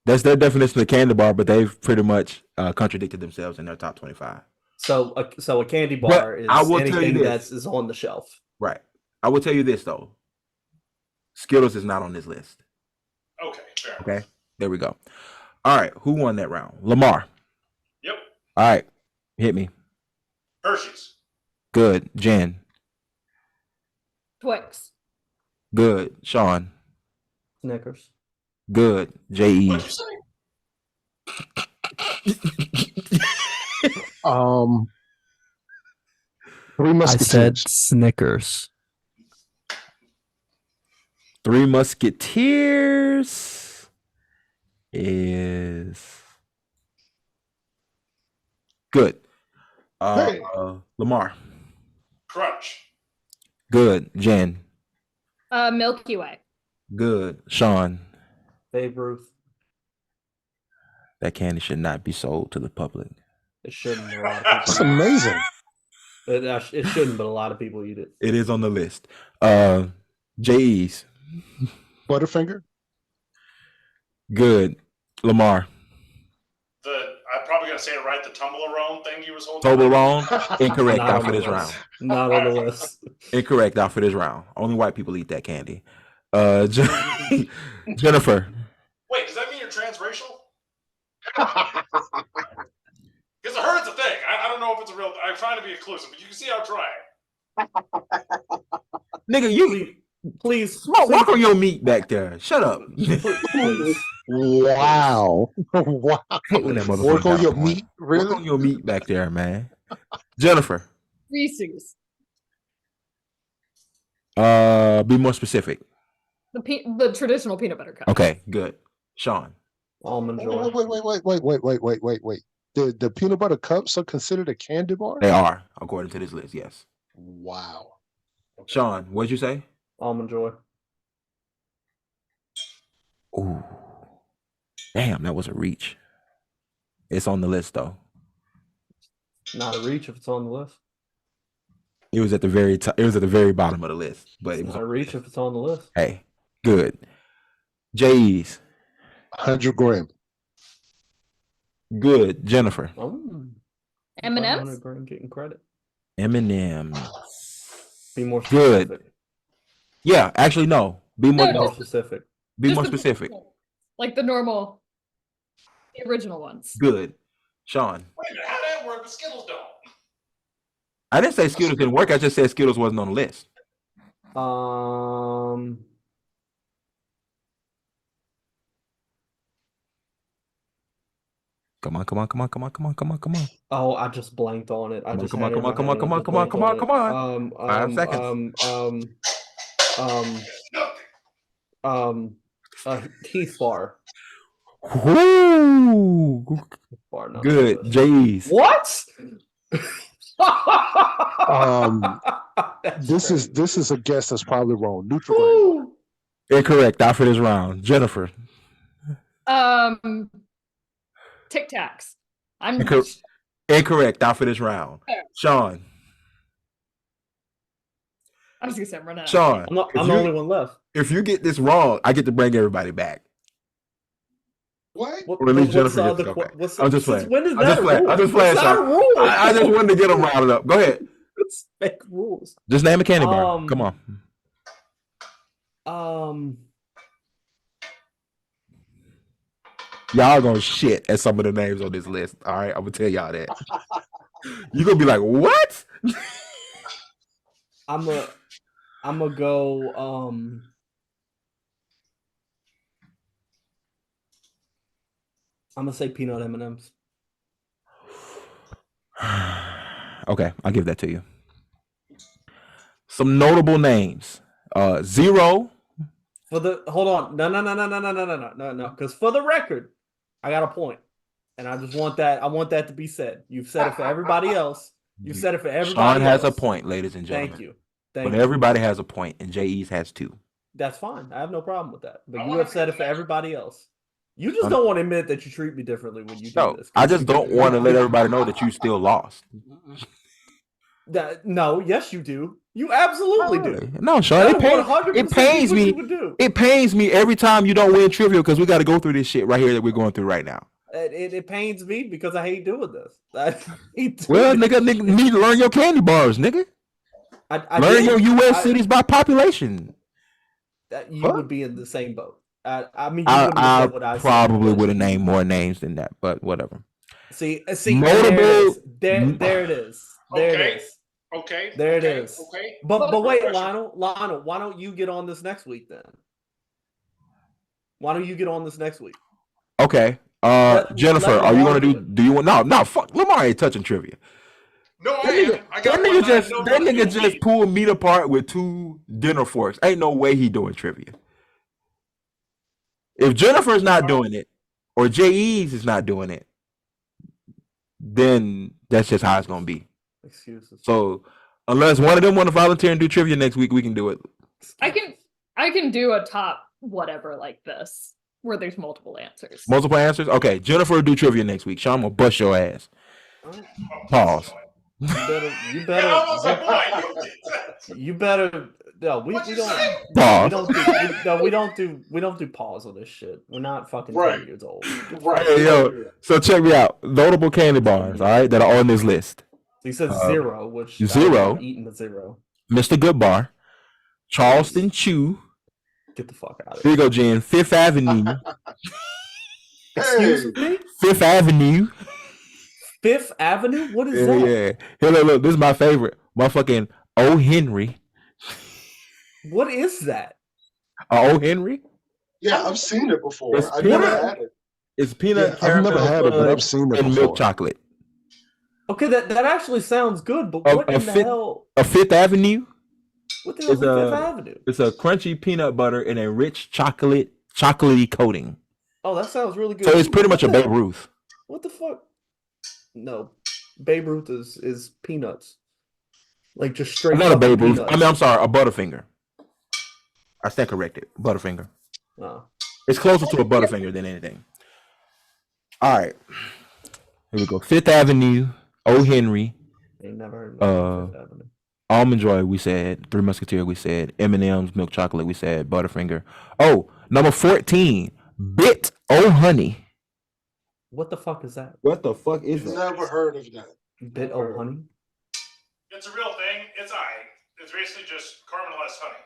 That's their definition of candy bar, but they've pretty much contradicted themselves in their top 25. So a candy bar is anything that is on the shelf. Right. I will tell you this, though. Skittles is not on this list. Okay, fair. Okay, there we go. All right, who won that round? Lamar. Yep. All right, hit me. Hershey's. Good. Jen. Twix. Good. Sean. Snickers. Good. J.E. What'd you say? Three Musketeers. I said Snickers. Three Musketeers is Good. Hey. Lamar. Crunch. Good. Jen. Milky Way. Good. Sean. Babe Ruth. That candy should not be sold to the public. It shouldn't, but a lot of people. It's amazing. It shouldn't, but a lot of people eat it. It is on the list. J's. Butterfinger. Good. Lamar. I'm probably gonna say it right. The Toblerone thing you was holding. Toblerone. Incorrect Not out on for the this list. round. Not on the list. Incorrect out for this round. Only white people eat that candy. Jennifer. Wait, does that mean you're transracial? Because I heard it's a thing. I don't know if it's a real. I'm trying to be inclusive, but you can see I'm trying. Nigga, you please walk on your meat back there. Shut up. Please. Wow. Wow. Work on your meat, really? Work on your meat back there, man. Jennifer. Reese's. Be more specific. The traditional peanut butter cup. Okay, good. Sean. Almond Joy. Wait. The peanut butter cups are considered a candy bar? They are, according to this list, yes. Wow. Sean, what'd you say? Almond Joy. Ooh. Damn, that was a reach. It's on the list, though. Not a reach if it's on the list. It was at the very top. It was at the very bottom of the list, but it was Not a reach if it's on the list. Hey, good. J's. 100 gram. Good. Jennifer. M&M's. 100 gram getting credit. M&M. Be more specific. Good. Yeah, actually, no. Be more specific. Be more specific. Like the normal, the original ones. Good. Sean. Wait a minute, how did that work? But Skittles don't. I didn't say Skittles didn't work. I just said Skittles wasn't on the list. Come on. Oh, I just blanked on it. Come on. 5 seconds. Heath bar. Woo! Bar, good. J's. What? This is a guess that's probably wrong. Nutrigrain. Incorrect. Out for this round. Jennifer. Tic Tacs. Incorrect. Out for this round. Sean. I was gonna say I'm running out. Sean. I'm the only one left. If you get this wrong, I get to bring everybody back. What? Or at least Jennifer gets to go back. I'm just playing. When is that I'm just playing. I just wanted to get them rounded up. Go ahead. It's fake rules. Just name a candy bar. Come on. Y'all gonna shit at some of the names on this list. All right, I'm gonna tell y'all that. You're gonna be like, what? I'm gonna go. I'm gonna say peanut M&Ms. Okay, I'll give that to you. Some notable names. Zero. Hold on. No. Because for the record, I got a point, and I just want that. I want that to be said. You've said it for everybody else. You've said it for everybody. Sean has a point, ladies and gentlemen. Thank you. But everybody has a point, and JE's has 2. That's fine. I have no problem with that. But you have said it for everybody else. You just don't want to admit that you treat me differently when you do this. I just don't want to let everybody know that you still lost. No, yes, you do. You absolutely do. No, Sean, it pains me. It pains me every time you don't win trivia because we got to go through this shit right here that we're going through right now. It pains me because I hate doing this. Nigga, need to learn your candy bars, nigga. Learn your U.S. cities by population. You would be in the same boat. I mean, I probably would have named more names than that, but whatever. See, notable. There it is. Okay. There it is. Okay. But wait, Lionel, why don't you get on this next week then? Why don't you get on this next week? Okay. Jennifer, are you gonna do you want no fuck Lamar ain't touching trivia. No, I am. That nigga just pulled meat apart with 2 dinner forks. Ain't no way he doing trivia. If Jennifer's not doing it, or JE's is not doing it, then that's just how it's gonna be. Excuses. So unless one of them want to volunteer and do trivia next week, we can do it. I can do a top whatever like this where there's multiple answers. Multiple answers? Okay, Jennifer will do trivia next week. Sean, I'm gonna bust your ass. Pause. You better. No, we don't do pause on this shit. We're not fucking 10 years old. Right. Hey, yo, so check me out. Notable candy bars, all right, that are on this list. He says zero, which zero. Eating the zero. Mr. Goodbar, Charleston Chew. Get the fuck out of Here here. you go, Jen. Fifth Avenue. Excuse me? Fifth Avenue. Fifth Avenue? What is that? Yeah. Here, look, this is my favorite. Motherfucking O. Henry. What is that? O. Henry? Yeah, I've seen it before. It's I've never peanut. had it. It's peanut, I've caramel, never had it, but I've seen it and before. milk chocolate. Okay, that actually sounds good, but what in the hell? A Fifth Avenue? What the hell is Fifth Avenue? It's a crunchy peanut butter and a rich chocolatey coating. Oh, that sounds really good. So it's pretty much a Babe Ruth. What the fuck? No, Babe Ruth is peanuts, like just straight. Not a Babe Ruth. Peanuts. I mean, I'm sorry, a Butterfinger. I stand corrected. Butterfinger. Oh. It's closer to a Butterfinger than anything. All right, here we go. Fifth Avenue, O. Henry. Ain't never heard of Fifth Avenue. Almond Joy, we said. Three Musketeers, we said. M&M's, milk chocolate, we said. Butterfinger. Oh, number 14, Bit O' Honey. What the fuck is that? What the fuck is that? Never heard of that. Bit O' Honey? It's a real thing. It's alright. It's basically just caramelized honey.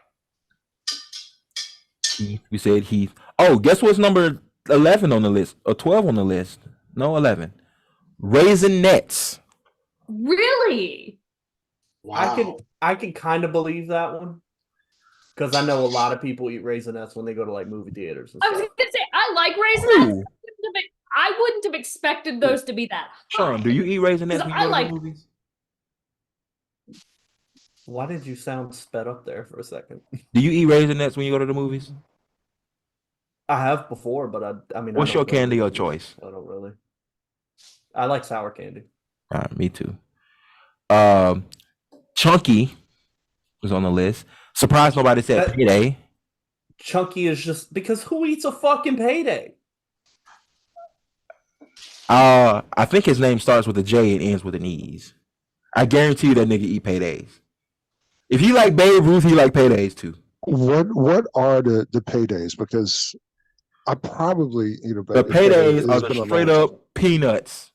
Heath, we said Heath. Oh, guess what's number 11 on the list? Or 12 on the list? No, 11. Raisinets. Really? Wow. I can kind of believe that one. Because I know a lot of people eat Raisinets when they go to like movie theaters and I was stuff. gonna say I like Raisinets. Ooh. I wouldn't have expected those to be that high. Sean, do you eat Raisinets when you I go to like- the movies? Why did you sound sped up there for a second? Do you eat Raisinets when you go to the movies? I have before, but I mean. What's I your don't really candy do of it. choice? I don't really. I like sour candy. Me too. Chunky was on the list. Surprised nobody said Payday. Chunky is just because who eats a fucking Payday? I think his name starts with a J and ends with an E's. I guarantee you that nigga eat Paydays. If he like Babe Ruth, he like Paydays too. What are the paydays? Because I probably eat a The Paydays are the straight up peanuts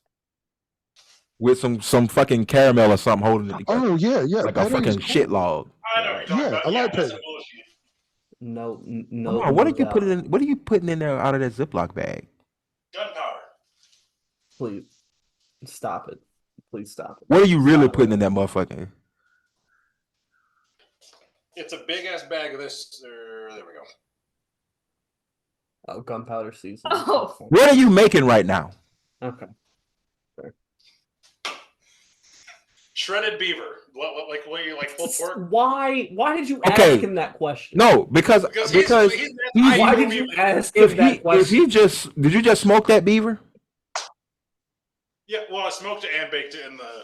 with some fucking caramel or something holding it together. Oh yeah, Like a fucking shit log. I know what you're talking Yeah, about. I like that's Payday. bullshit. No. Come on, what are you putting in? What are you putting in there out of that Ziploc bag? Gunpowder. Please stop it. Please stop it. What are you really Stop putting it. in that motherfucker? It's a big ass bag of this. There we go. Oh, gunpowder season. Oh. What are you making right now? Okay. Shredded beaver. Like what you like pulled pork? Why did you Okay. ask him that question? No, because he's Why did you ask him that if question? he just did you just smoke that beaver? Yeah, well, I smoked it and baked it in the.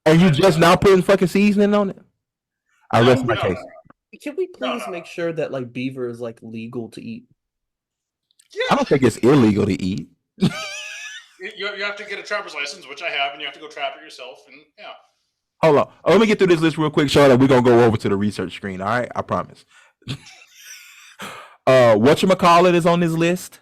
And you just now putting fucking seasoning on it? I rest my case. Can we please No. make sure that like beaver is like legal to eat? I don't think it's illegal to eat. You have to get a trapper's license, which I have, and you have to go trap it yourself. And yeah, Hold on. Let me get through this list real quick, Sean, and we're gonna go over to the research screen. All right, I promise. Whatchamacallit is on this list.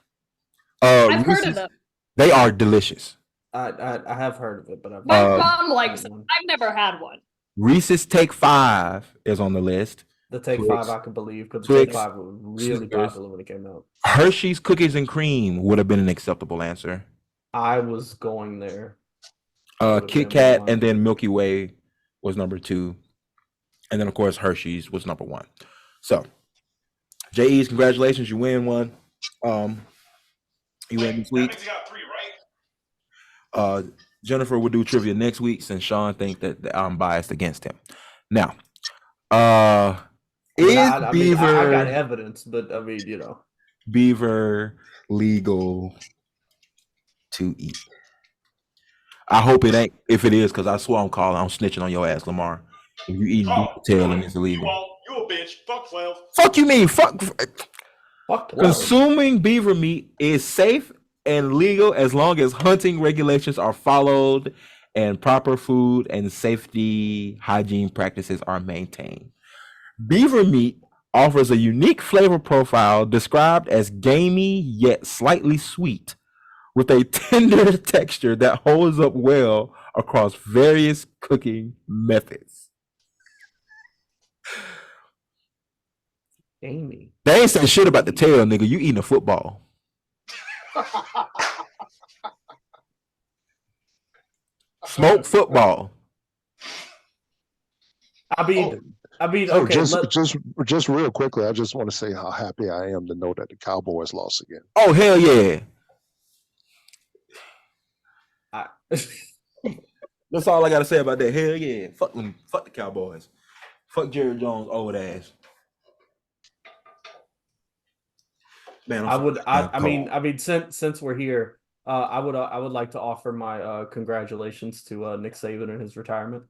I've heard Reese's- of them. They are delicious. I have heard of it, but I've My Uh, mom likes had them. one. I've never had one. Reese's Take 5 is on the list. The Take Twix. 5 I can believe because the Twix. Take 5 was really Snickers. popular when it came out. Hershey's Cookies and Cream would have been an acceptable answer. I was going there. Kit Kat and then Milky Way was number 2. And then, of course, Hershey's was number 1. So, J.E.'s, congratulations. You win one. You win this that week. means you got 3, right? Jennifer will do trivia next week since Sean thinks that I'm biased against him. Now, I Beaver got evidence, but I mean, you know. Beaver legal to eat? I hope it ain't. If it is, because I swear I'm calling. I'm snitching on your ass, Lamar. If you eating beef tail and it's illegal. You a bitch. Fuck 12. Fuck you mean? Fuck. Fuck 12. Consuming beaver meat is safe and legal as long as hunting regulations are followed and proper food and safety hygiene practices are maintained. Beaver meat offers a unique flavor profile described as gamey yet slightly sweet, with a tender texture that holds up well across various cooking methods. Amy. They ain't saying shit about the tail, nigga. You eating a football. Smoked football. I mean, Oh, okay. just real quickly, I just want to say how happy I am to know that the Cowboys lost again. Oh, hell yeah. That's all I gotta say about that. Hell yeah. Fuck them. Fuck the Cowboys. Fuck Jerry Jones' old ass. Man, I mean, since we're here, I would like to offer my congratulations to Nick Saban and his retirement.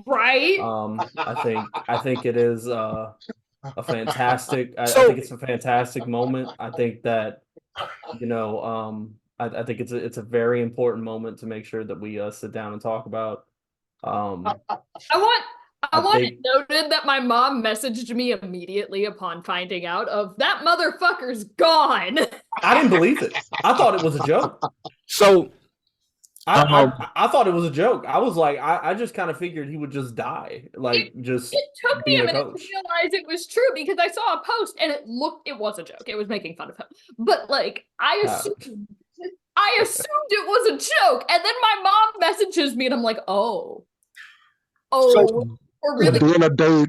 Right? I think it is a fantastic. I think it's a fantastic moment. I think that I think it's a very important moment to make sure that we sit down and talk about. I want it noted that my mom messaged me immediately upon finding out of that motherfucker's gone. I didn't believe it. I thought it was a joke. So I thought it was a joke. I was like, I just kind of figured he would just die. Like, it took me a minute to realize it was true because I saw a post and it was a joke. It was making fun of him. But like, I assumed it was a joke. And then my mom messages me and I'm like, oh, or really? Then a day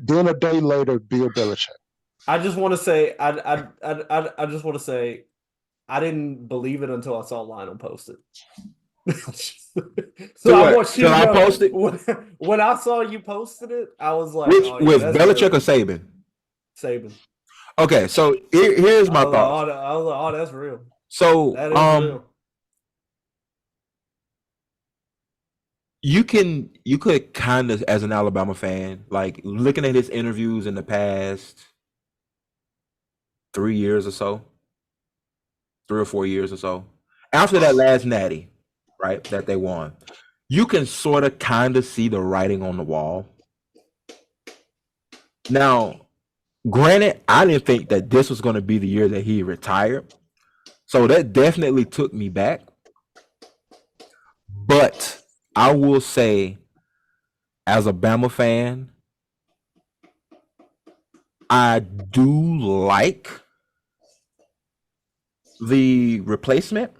later, Bill Belichick. I just want to say, I just want to say, I didn't believe it until I saw Lionel post it. I want you to know, post it? When I saw you posted it, I was like, with Belichick or Saban? Saban. Okay, so here's my thought. I was like, that's real. So that is real. You could kind of, as an Alabama fan, like looking at his interviews in the past 3 years or so, 3 or 4 years or so, after that last natty, right, that they won, you can sort of kind of see the writing on the wall. Now, granted, I didn't think that this was going to be the year that he retired, so that definitely took me back. But I will say, as a Bama fan, I do like the replacement.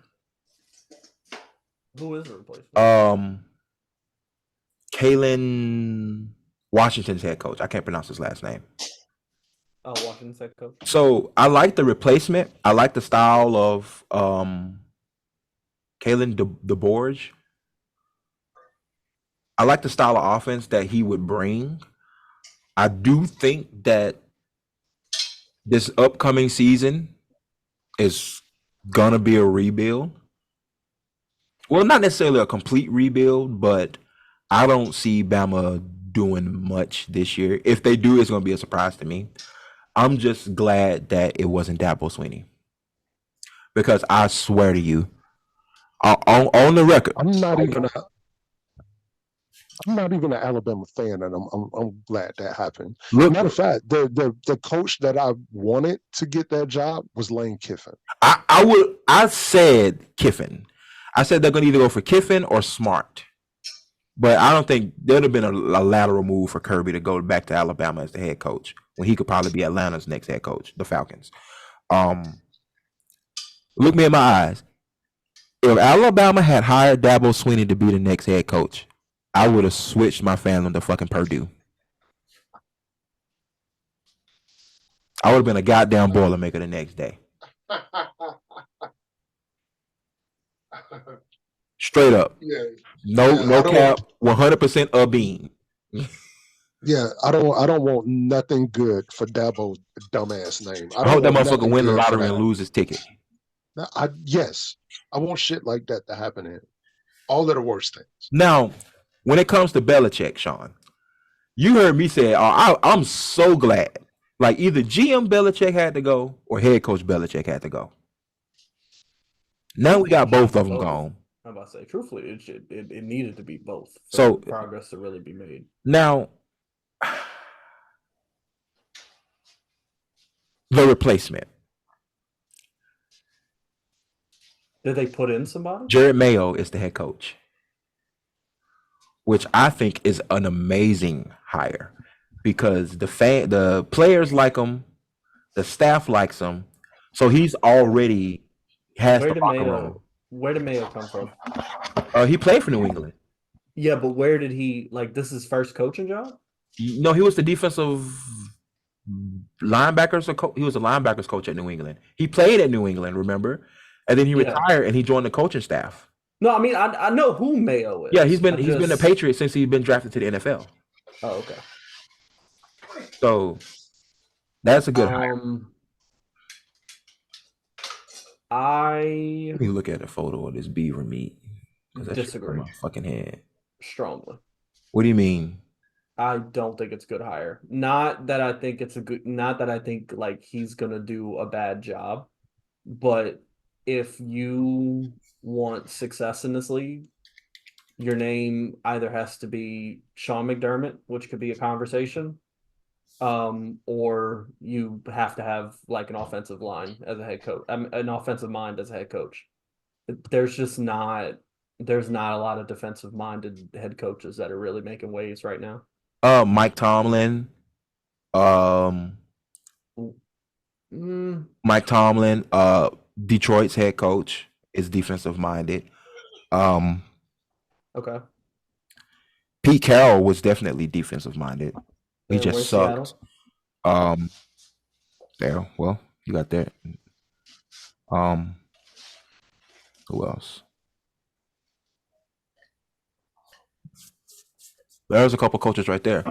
Who is the replacement? Kalen, Washington's head coach. I can't pronounce his last name. Oh, Washington's head coach. So I like the replacement. I like the style of Kalen DeBorge. I like the style of offense that he would bring. I do think that this upcoming season is gonna be a rebuild. Well, not necessarily a complete rebuild, but I don't see Bama doing much this year. If they do, it's gonna be a surprise to me. I'm just glad that it wasn't Dabo Swinney, because I swear to you, on the record, I'm not even an Alabama fan, and I'm glad that happened. Matter of fact, the coach that I wanted to get that job was Lane Kiffin. I said Kiffin. I said they're gonna either go for Kiffin or Smart. But I don't think there'd have been a lateral move for Kirby to go back to Alabama as the head coach when he could probably be Atlanta's next head coach, the Falcons. Look me in my eyes. If Alabama had hired Dabo Swinney to be the next head coach, I would have switched my fandom to fucking Purdue. I would have been a goddamn Boilermaker the next day. Straight up. Yeah. No cap, 100% a bean. Yeah, I don't want nothing good for Dabo's dumbass name. I hope that motherfucker win the lottery and lose his ticket. Yes, I want shit like that to happen to him. All of the worst things. Now, when it comes to Belichick, Sean, you heard me say, I'm so glad. Like either GM Belichick had to go or head coach Belichick had to go. Now we got both of them gone. I'm about to say, truthfully, it needed to be both. So progress to really be made. Now, the replacement. Did they put in somebody? Jared Mayo is the head coach, which I think is an amazing hire because the players like him, the staff likes him, so he's already has the locker room. Where did Mayo come from? He played for New England. Yeah, but where did he this is his first coaching job? No, he was the defensive linebackers. He was a linebackers coach at New England. He played at New England, remember? And then he retired and he joined the coaching staff. No, I mean I know who Mayo is. Yeah, he's been a Patriot since he's been drafted to the NFL. Oh, okay. So that's a good hire. Let me look at a photo of this beaver meat. Disagree. My fucking head. Strongly. What do you mean? I don't think it's a good hire. Not that I think he's gonna do a bad job, but if you want success in this league, your name either has to be Sean McDermott, which could be a conversation, or you have to have an offensive line as a head coach, an offensive mind as a head coach. There's not a lot of defensive minded head coaches that are really making waves right now. Mike Tomlin. Mike Tomlin, Detroit's head coach, is defensive minded. Okay. Pete Carroll was definitely defensive minded. He just sucked. There. Well, you got that. Who else? There's a couple coaches right there.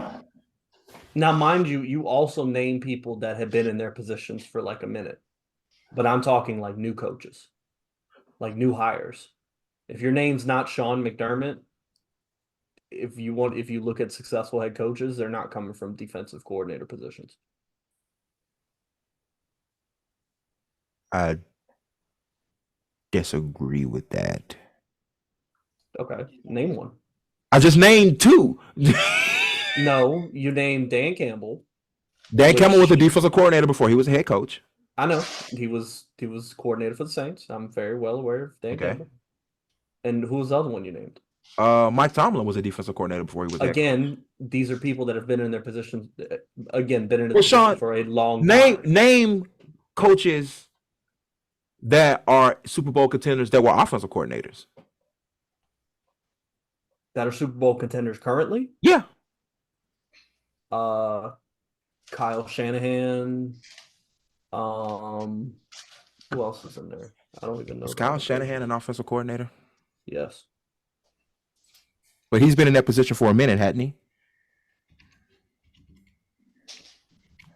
Now, mind you, you also name people that have been in their positions for a minute. But I'm talking new coaches, new hires. If your name's not Sean McDermott, if you look at successful head coaches, they're not coming from defensive coordinator positions. I disagree with that. Okay, name one. I just named two. No, you named Dan Campbell. Dan Campbell was a defensive coordinator before he was a head coach. I know he was coordinator for the Saints. I'm very well aware of Dan Campbell. And who was the other one you named? Mike Tomlin was a defensive coordinator before he was. Again, these are people that have been in their positions. Been in their position for a long time. Name coaches that are Super Bowl contenders that were offensive coordinators. That are Super Bowl contenders currently? Yeah. Kyle Shanahan. Who else is in there? I don't even know. Is Kyle Shanahan an offensive coordinator? Yes. But he's been in that position for a minute, hadn't he?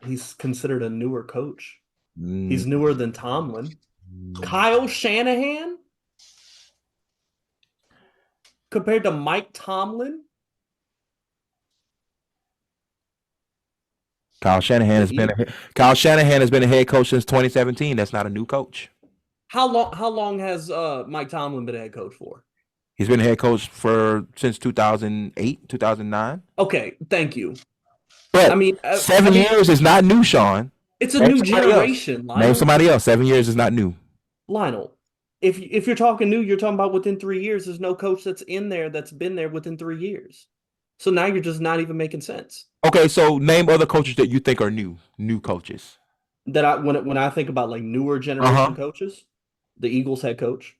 He's considered a newer coach. He's newer than Tomlin. Kyle Shanahan? Compared to Mike Tomlin? Kyle Shanahan has been a head coach since 2017. That's not a new coach. How long has Mike Tomlin been a head coach for? He's been a head coach since 2008, 2009. Okay, thank you. But 7 years is not new, Sean. It's a new generation. Name somebody else. 7 years is not new. Lionel, if you're talking new, you're talking about within 3 years. There's no coach that's in there that's been there within 3 years. So now you're just not even making sense. Okay, so name other coaches that you think are new coaches. That when I think about newer generation coaches, the Eagles head coach.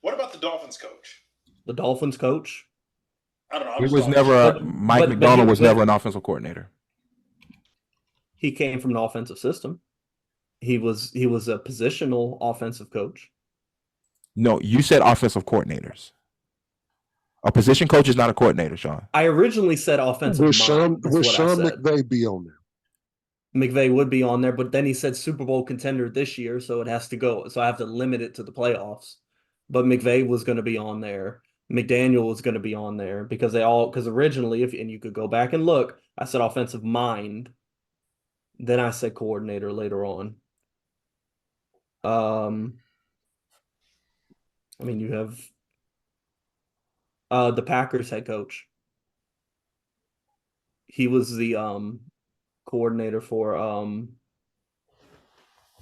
What about the Dolphins coach? The Dolphins coach? I don't know. He was never Mike McDonald was never an offensive coordinator. He came from an offensive system. He was a positional offensive coach. No, you said offensive coordinators. A position coach is not a coordinator, Sean. I originally said offensive. Will Sean McVay be on there? McVay would be on there, but then he said Super Bowl contender this year, so it has to go. So I have to limit it to the playoffs. But McVay was going to be on there. McDaniel was going to be on there because originally, and you could go back and look, I said offensive mind. Then I said coordinator later on. I mean, you have the Packers head coach. He was the coordinator for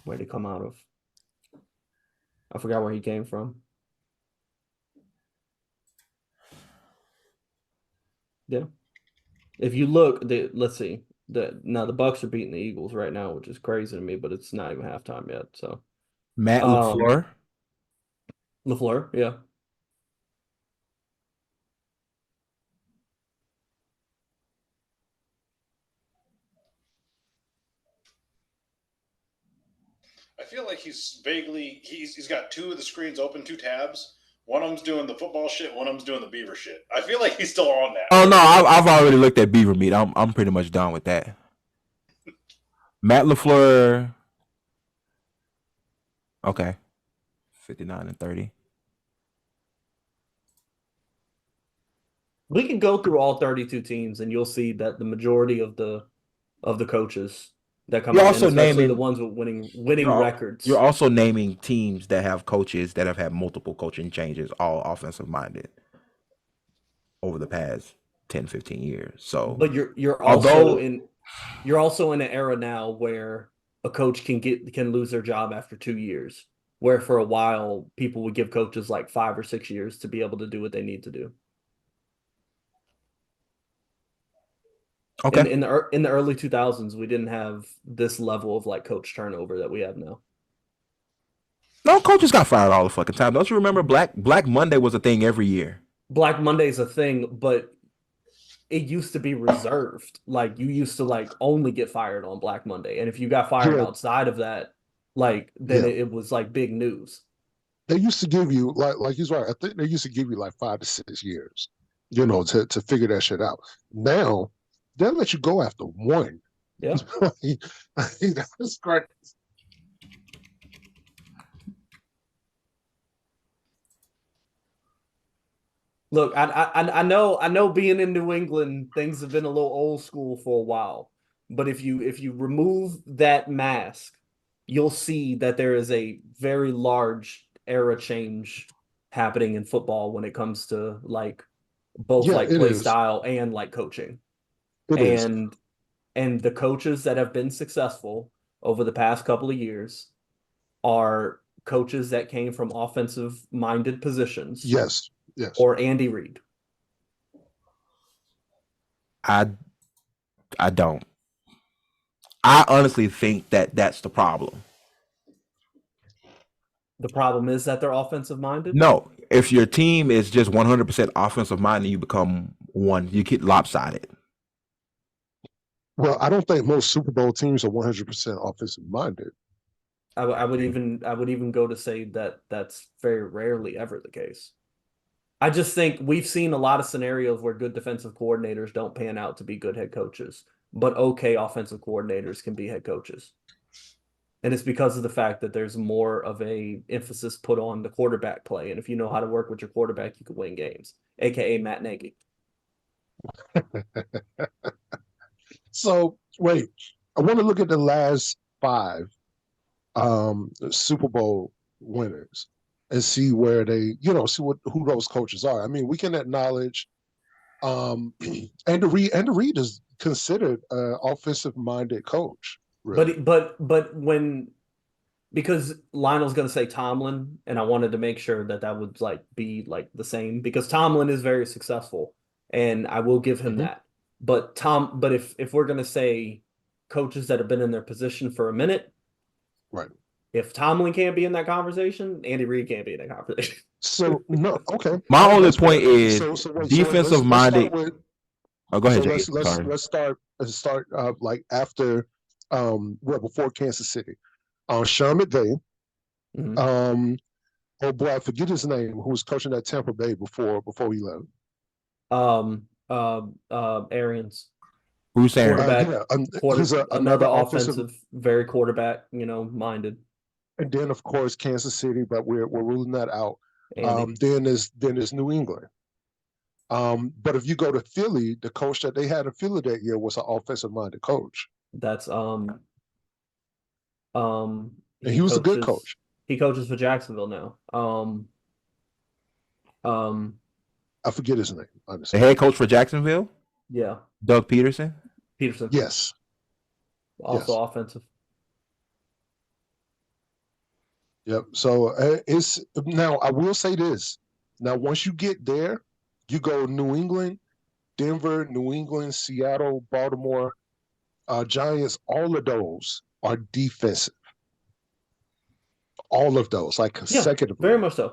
where'd he come out of? I forgot where he came from. Yeah. If you look, let's see. Now the Bucks are beating the Eagles right now, which is crazy to me, but it's not even halftime yet. So Matt LaFleur. LaFleur, yeah. I feel like he's got two of the screens open, two tabs. One of them's doing the football shit, one of them's doing the Beaver shit. I feel like he's still on that. Oh no, I've already looked at Beaver meat. I'm pretty much done with that. Matt LaFleur. Okay. 59-30. We can go through all 32 teams, and you'll see that the majority of the coaches that come out, especially the ones with winning records. You're also naming teams that have coaches that have had multiple coaching changes, all offensive minded, over the past 10, 15 years. So, but you're also in an era now where a coach can lose their job after 2 years, where for a while people would give coaches like 5 or 6 years to be able to do what they need to do. Okay. In the early 2000s, we didn't have this level of like coach turnover that we have now. No, coaches got fired all the fucking time. Don't you remember Black Monday was a thing every year? Black Monday's a thing, but it used to be reserved. Like you used to like only get fired on Black Monday, and if you got fired outside of that, like then it was like big news. They used to give you like he's right. I think they used to give you like 5 to 6 years, to figure that shit out. Now they'll let you go after one. Yeah, that's great. Look, I know being in New England, things have been a little old school for a while. But if you remove that mask, you'll see that there is a very large era change happening in football when it comes to like both like play style and like coaching. And the coaches that have been successful over the past couple of years are coaches that came from offensive minded positions. Yes. Or Andy Reid. I don't. I honestly think that that's the problem. The problem is that they're offensive minded? No. If your team is just 100% offensive minded, you become you get lopsided. Well, I don't think most Super Bowl teams are 100% offensive minded. I would even go to say that that's very rarely ever the case. I just think we've seen a lot of scenarios where good defensive coordinators don't pan out to be good head coaches, but okay offensive coordinators can be head coaches. And it's because of the fact that there's more of a emphasis put on the quarterback play. And if you know how to work with your quarterback, you can win games, aka Matt Nagy. So wait, I want to look at the last 5 Super Bowl winners and see where they, see who those coaches are. I mean, we can acknowledge Andy Reid is considered an offensive-minded coach. Really. But because Lionel's going to say Tomlin, and I wanted to make sure that would like be like the same because Tomlin is very successful, and I will give him that. But if we're going to say coaches that have been in their position for a minute, right? If Tomlin can't be in that conversation, Andy Reid can't be in that conversation. So no, okay. My only point is defensive minded. Oh, go ahead. Let's start like after before Kansas City. Sean McVay. Oh boy, I forget his name. Who was coaching at Tampa Bay before he left? Arians. Bruce Arians. Quarterback, another offensive, very quarterback, minded. And then of course Kansas City, but we're ruling that out. Then there's New England. But if you go to Philly, the coach that they had in Philly that year was an offensive minded coach. That's and he was a good coach. He coaches for Jacksonville now. I forget his name, honestly. The head coach for Jacksonville? Yeah. Doug Peterson? Yes. Also offensive. Yep. So it's now I will say this. Now once you get there, you go New England, Denver, New England, Seattle, Baltimore, Giants, all of those are defensive. All of those, like consecutively. Very much so.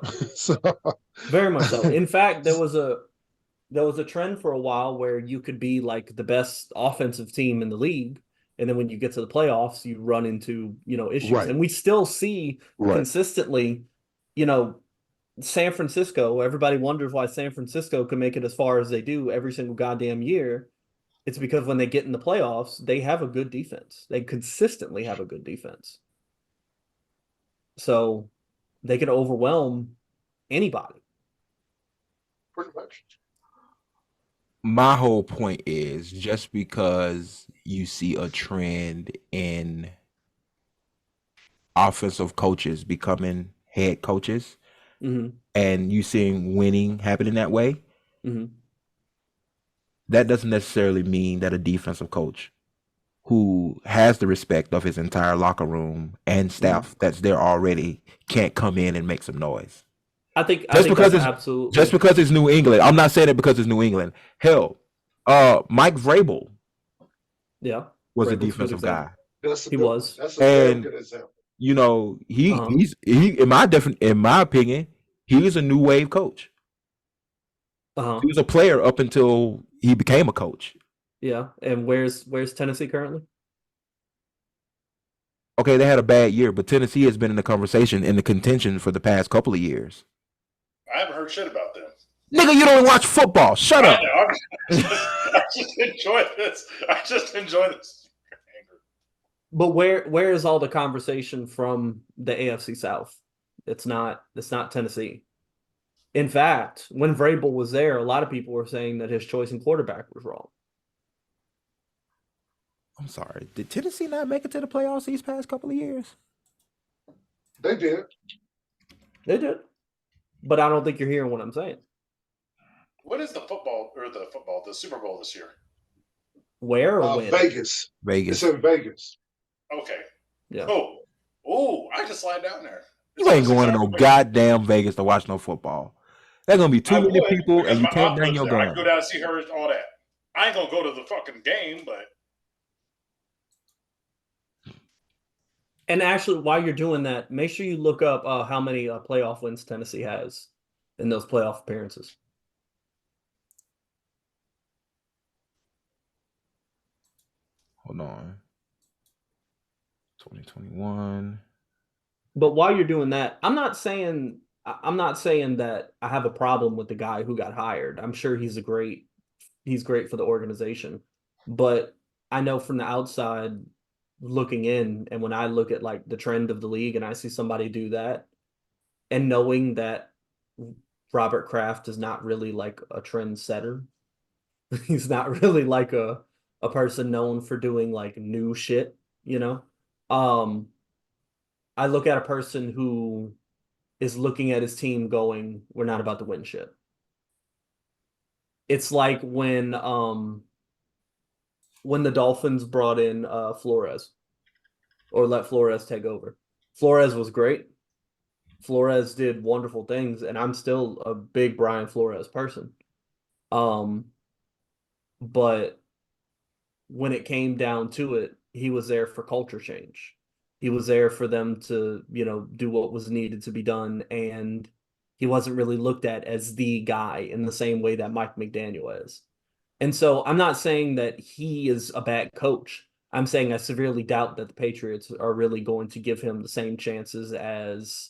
Very much so. In fact, there was a trend for a while where you could be like the best offensive team in the league, and then when you get to the playoffs, you run into issues. Right. And we still see consistently, San Francisco. Everybody wonders why San Francisco can make it as far as they do every single goddamn year. It's because when they get in the playoffs, they have a good defense. They consistently have a good defense. So they can overwhelm anybody. Pretty much. My whole point is just because you see a trend in offensive coaches becoming head coaches, and you seeing winning happening that way, that doesn't necessarily mean that a defensive coach who has the respect of his entire locker room and staff that's there already can't come in and make some noise. I think because it's New England. I'm not saying it because it's New England. Hell, Mike Vrabel, was a defensive guy. He was. That's a very good example. He's in my opinion, he was a new wave coach. He was a player up until he became a coach. Yeah, and where's Tennessee currently? Okay, they had a bad year, but Tennessee has been in the conversation, in the contention for the past couple of years. I haven't heard shit about them. Nigga, you don't watch football. Shut up. I just enjoy this. But where is all the conversation from the AFC South? It's not Tennessee. In fact, when Vrabel was there, a lot of people were saying that his choice in quarterback was wrong. I'm sorry. Did Tennessee not make it to the playoffs these past couple of years? They did. But I don't think you're hearing what I'm saying. What is the Super Bowl this year? Where or when? Vegas. It's in Vegas. Okay. Yeah. Oh, I just slide down there. You ain't going to no goddamn Vegas to watch no football. There's going to be too many people and you can't bring your gun. I can go down and see her and all that. I ain't going to go to the fucking game, but. And actually, while you're doing that, make sure you look up how many playoff wins Tennessee has in those playoff appearances. Hold on. 2021. But while you're doing that, I'm not saying that I have a problem with the guy who got hired. I'm sure he's great for the organization. But I know from the outside looking in, and when I look at like the trend of the league and I see somebody do that, and knowing that Robert Kraft is not really like a trend setter, he's not really like a person known for doing like new shit, I look at a person who is looking at his team going, we're not about to win shit. It's like when the Dolphins brought in Flores, or let Flores take over. Flores was great. Flores did wonderful things, and I'm still a big Brian Flores person. But when it came down to it, he was there for culture change. He was there for them to, do what was needed to be done, and he wasn't really looked at as the guy in the same way that Mike McDaniel is. And so I'm not saying that he is a bad coach. I'm saying I severely doubt that the Patriots are really going to give him the same chances as,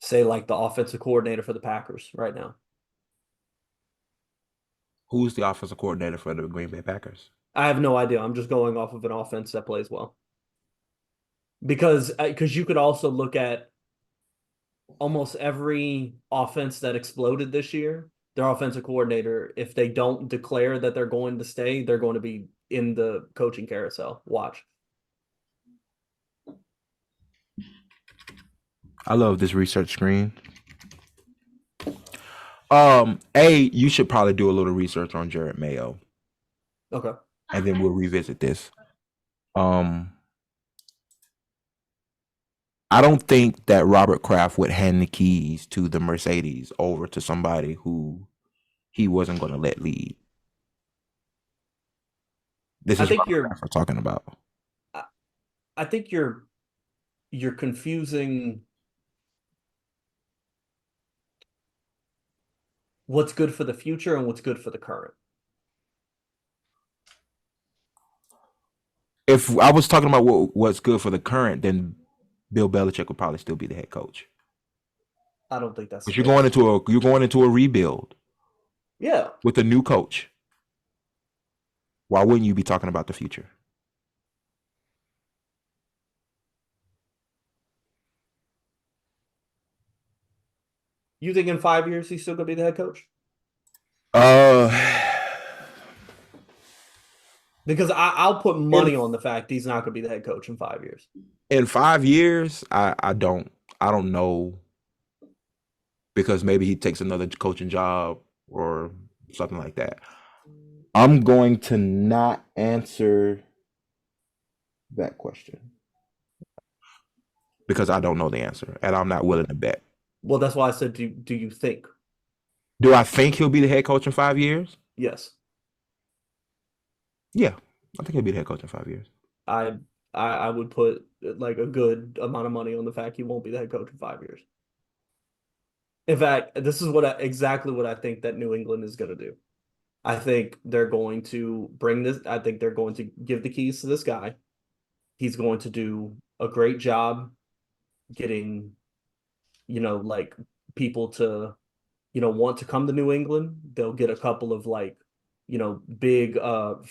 say, like the offensive coordinator for the Packers right now. Who's the offensive coordinator for the Green Bay Packers? I have no idea. I'm just going off of an offense that plays well. Because you could also look at almost every offense that exploded this year. Their offensive coordinator, if they don't declare that they're going to stay, they're going to be in the coaching carousel. Watch. I love this research screen. You should probably do a little research on Jared Mayo. Okay. And then we'll revisit this. I don't think that Robert Kraft would hand the keys to the Mercedes over to somebody who he wasn't going to let lead. This is what we're talking about. I think you're confusing what's good for the future and what's good for the current. If I was talking about what's good for the current, then Bill Belichick would probably still be the head coach. I don't think that's. But you're going into a rebuild. Yeah. With a new coach. Why wouldn't you be talking about the future? You think in 5 years he's still gonna be the head coach? Because I'll put money on the fact he's not gonna be the head coach in 5 years. In 5 years, I don't know, because maybe he takes another coaching job or something like that. I'm going to not answer that question because I don't know the answer and I'm not willing to bet. Well, that's why I said, do you think? Do I think he'll be the head coach in 5 years? Yes. Yeah, I think he'll be the head coach in 5 years. I would put like a good amount of money on the fact he won't be the head coach in 5 years. In fact, this is exactly what I think that New England is going to do. I think they're going to bring this. I think they're going to give the keys to this guy. He's going to do a great job getting, like people to, want to come to New England. They'll get a couple of big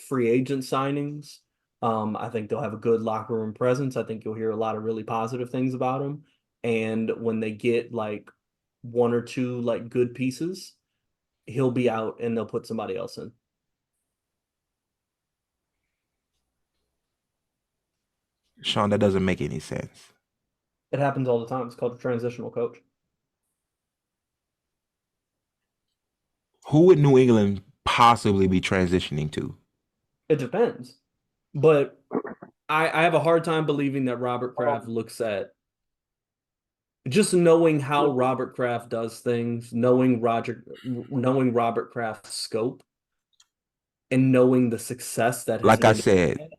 free agent signings. I think they'll have a good locker room presence. I think you'll hear a lot of really positive things about him. And when they get like one or two like good pieces, he'll be out and they'll put somebody else in. Sean, that doesn't make any sense. It happens all the time. It's called a transitional coach. Who would New England possibly be transitioning to? It depends. But I have a hard time believing that Robert Kraft looks at just knowing how Robert Kraft does things, knowing Robert Kraft's scope, and knowing the success that like I said,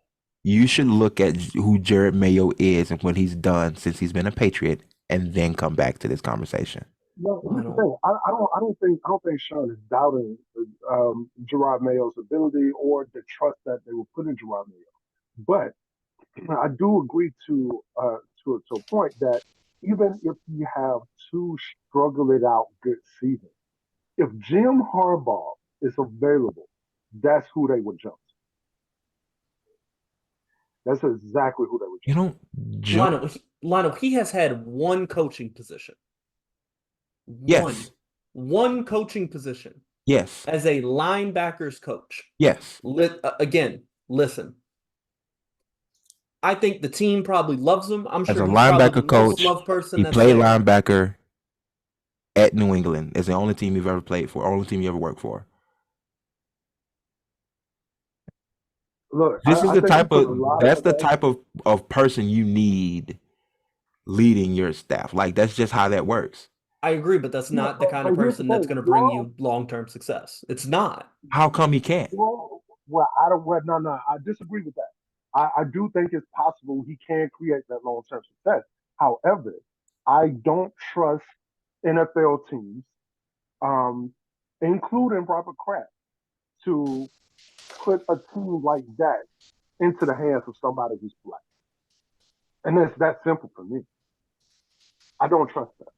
you should look at who Jared Mayo is and what he's done since he's been a Patriot, and then come back to this conversation. Well, here's the thing. I don't think Sean is doubting Gerard Mayo's ability or the trust that they will put in Gerard Mayo. But I do agree to a point that even if you have two struggle it out good seasons, if Jim Harbaugh is available, that's who they would jump to. That's exactly who they would jump to. Lionel, he has had one coaching position. Yes. One coaching position. Yes. As a linebackers coach. Yes. Again, listen. I think the team probably loves him. I'm sure as a linebacker coach, he played linebacker at New England. It's the only team you've ever played for, only team you ever worked for. Look, that's the type of person you need leading your staff. Like, that's just how that works. I agree, but that's not the kind of person that's going to bring you long-term success. It's not. How come he can't? No, I disagree with that. I do think it's possible he can create that long-term success. However, I don't trust NFL teams, including Robert Kraft, to put a team like that into the hands of somebody who's black. And it's that simple for me. I don't trust that.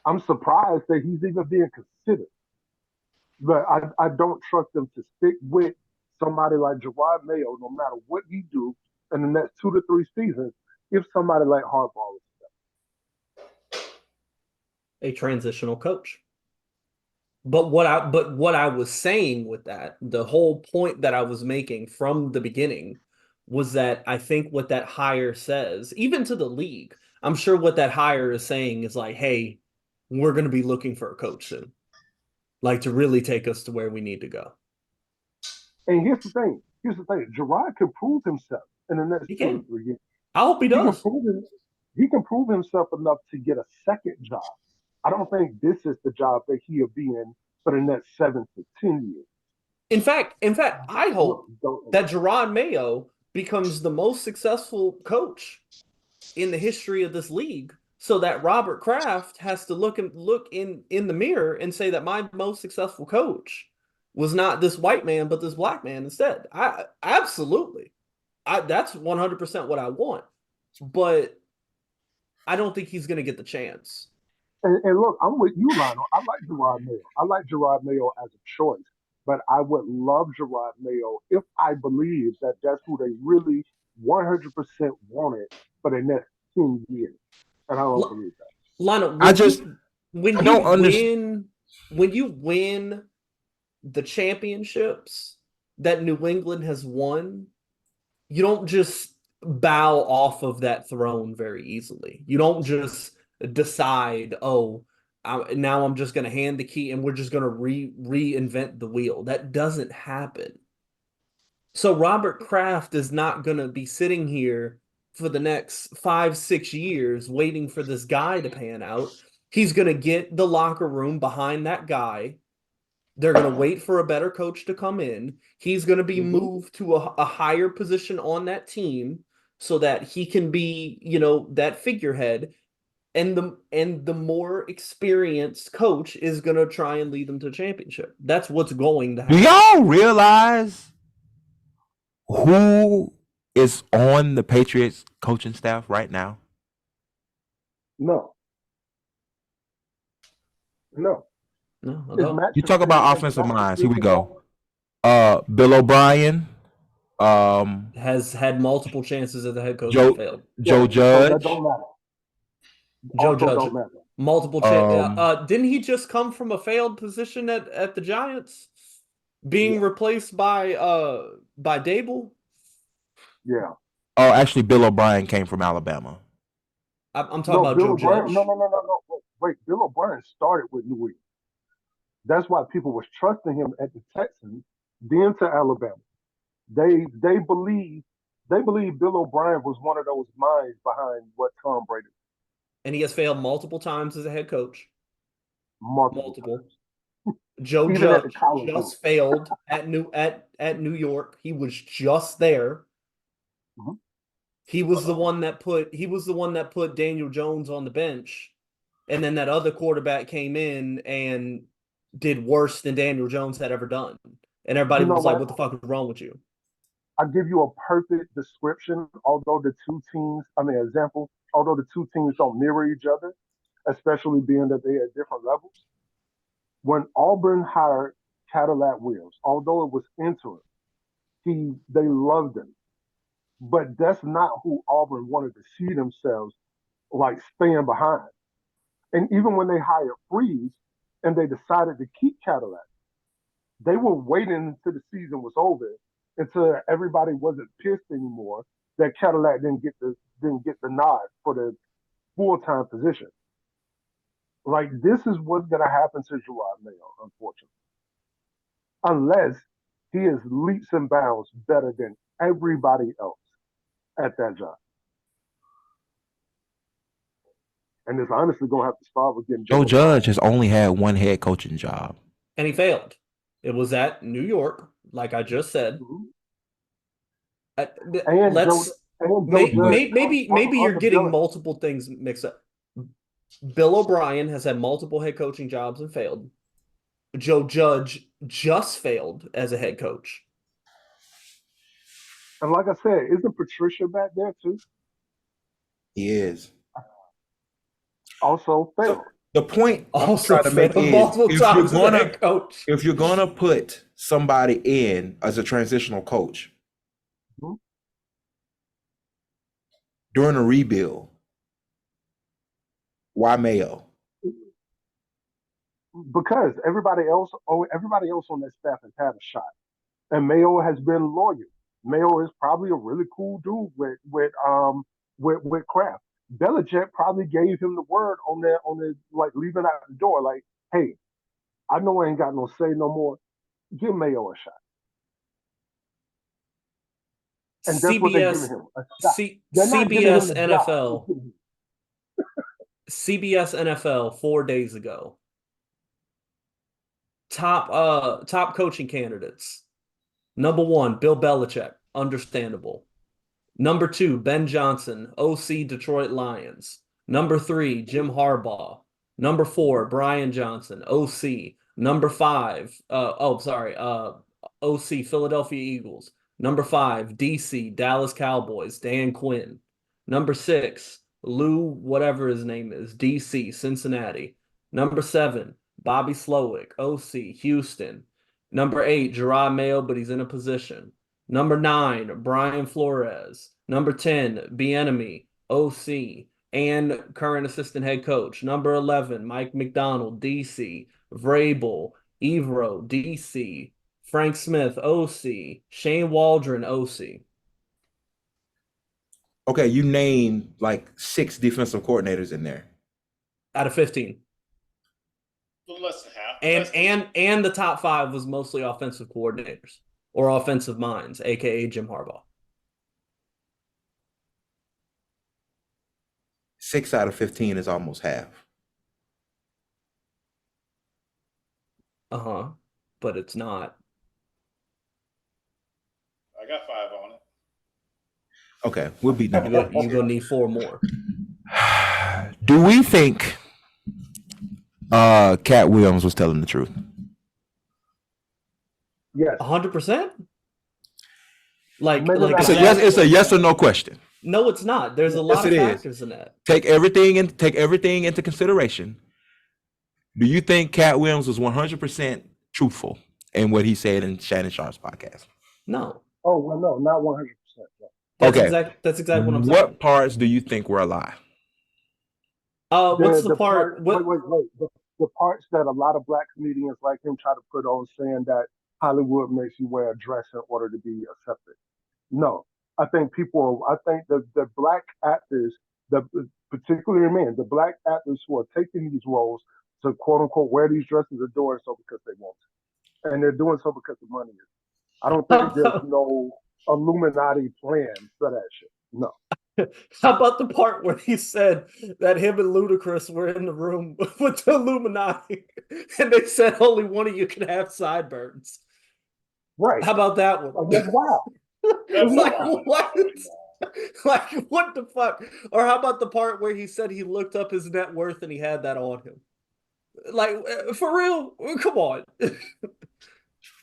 I'm surprised that he's even being considered. But I don't trust them to stick with somebody like Gerard Mayo, no matter what he do in the next 2 to 3 seasons, if somebody like Harbaugh is a transitional coach. But what I was saying with that, the whole point that I was making from the beginning was that I think what that hire says, even to the league, I'm sure what that hire is saying is like, hey, we're going to be looking for a coach soon, like to really take us to where we need to go. And here's the thing. Gerard can prove himself in the next 2 to 3 years. I hope he does. He can prove himself enough to get a second job. I don't think this is the job that he'll be in for the next 7 to 10 years. In fact, I hope that Gerard Mayo becomes the most successful coach in the history of this league, so that Robert Kraft has to look in the mirror and say that my most successful coach was not this white man, but this black man instead. Absolutely. That's 100% what I want. But I don't think he's going to get the chance. And look, I'm with you, Lionel. I like Gerard Mayo. I like Gerard Mayo as a choice. But I would love Gerard Mayo if I believe that that's who they really 100% wanted for the next 10 years. And I don't believe that. Lionel, when you win the championships that New England has won, you don't just bow off of that throne very easily. You don't just decide, now I'm just going to hand the key and we're just going to reinvent the wheel. That doesn't happen. So Robert Kraft is not going to be sitting here for the next 5-6 years waiting for this guy to pan out. He's going to get the locker room behind that guy. They're going to wait for a better coach to come in. He's going to be moved to a higher position on that team so that he can be, that figurehead. And the more experienced coach is going to try and lead them to championship. That's what's going to happen. Do y'all realize who is on the Patriots coaching staff right now? No. You talk about offensive minds. Here we go. Bill O'Brien has had multiple chances as a head coach and failed. Joe Judge. That don't matter. Joe Judge. Multiple chances. Didn't he just come from a failed position at the Giants, being replaced by Dable? Yeah. Oh, actually, Bill O'Brien came from Alabama. I'm talking about Joe Judge. No. Wait, Bill O'Brien started with New England. That's why people was trusting him at the Texans, then to Alabama. They believe Bill O'Brien was one of those minds behind what Tom Brady did. And he has failed multiple times as a head coach. Multiple. Joe Judge just failed at New York. He was just there. Mm-hmm. He was the one that put Daniel Jones on the bench, and then that other quarterback came in and did worse than Daniel Jones had ever done. And everybody was like, what the fuck is wrong with you? I'll give you a perfect description, although the two teams don't mirror each other, especially being that they're at different levels. When Auburn hired Cadillac Wills, although it was interim, they loved him. But that's not who Auburn wanted to see themselves like staying behind. And even when they hired Freeze and they decided to keep Cadillac, they were waiting until the season was over, until everybody wasn't pissed anymore that Cadillac didn't get the nod for the full-time position. Like, this is what's going to happen to Gerard Mayo, unfortunately. Unless he is leaps and bounds better than everybody else at that job. And it's honestly going to have to start with getting Joe Judge has only had one head coaching job. And he failed. It was at New York, like I just said. Maybe you're getting multiple things mixed up. Bill O'Brien has had multiple head coaching jobs and failed. Joe Judge just failed as a head coach. And like I said, isn't Patricia back there too? He is. Also failed. The point also I'm trying to make is multiple times as a head coach. if you're gonna put somebody in as a transitional coach during a rebuild, why Mayo? Because everybody else on that staff has had a shot, and Mayo has been loyal. Mayo is probably a really cool dude with Kraft. Belichick probably gave him the word on the like leaving out the door, like, hey, I know I ain't got no say no more. Give Mayo a shot. And that's what they're giving him, a shot. CBS NFL. CBS NFL 4 days ago. Top coaching candidates. Number 1, Bill Belichick, understandable. Number 2, Ben Johnson, OC Detroit Lions. Number 3, Jim Harbaugh. Number 4, Brian Johnson, OC. Number 5, OC Philadelphia Eagles. Number 5, DC Dallas Cowboys, Dan Quinn. Number 6, Lou, whatever his name is, DC Cincinnati. Number 7, Bobby Slowick, OC Houston. Number 8, Gerard Mayo, but he's in a position. Number 9, Brian Flores. Number 10, Bieniemy, OC, and current assistant head coach. Number 11, Mike McDonald, DC. Vrabel, Evero, DC. Frank Smith, OC. Shane Waldron, OC. Okay, you named like 6 defensive coordinators in there. Out of 15. Less than half. And the top 5 was mostly offensive coordinators or offensive minds, aka Jim Harbaugh. 6 out of 15 is almost half. But it's not. I got 5 on it. Okay, we'll be done. You're gonna need 4 more. Do we think Cat Williams was telling the truth? Yes. 100%? It's a yes or no question. No, it's not. There's a lot of factors in that. Take everything into consideration. Do you think Cat Williams was 100% truthful in what he said in Shannon Sharp's podcast? No. Oh, well, no, not 100%. That's exactly what I'm saying. What parts do you think were a lie? What's the part? Wait. The parts that a lot of black comedians like him try to put on, saying that Hollywood makes you wear a dress in order to be accepted. No, I think the black actors, particularly men, the black actors who are taking these roles to quote unquote wear these dresses are doing so because they want to, and they're doing so because the money is. I don't think there's no Illuminati plan for that shit. No. How about the part where he said that him and Ludacris were in the room with the Illuminati and they said only one of you can have sideburns? Right. How about that one? Wow. Like, what? Like, what the fuck? Or how about the part where he said he looked up his net worth and he had that on him? Like, for real? Come on. So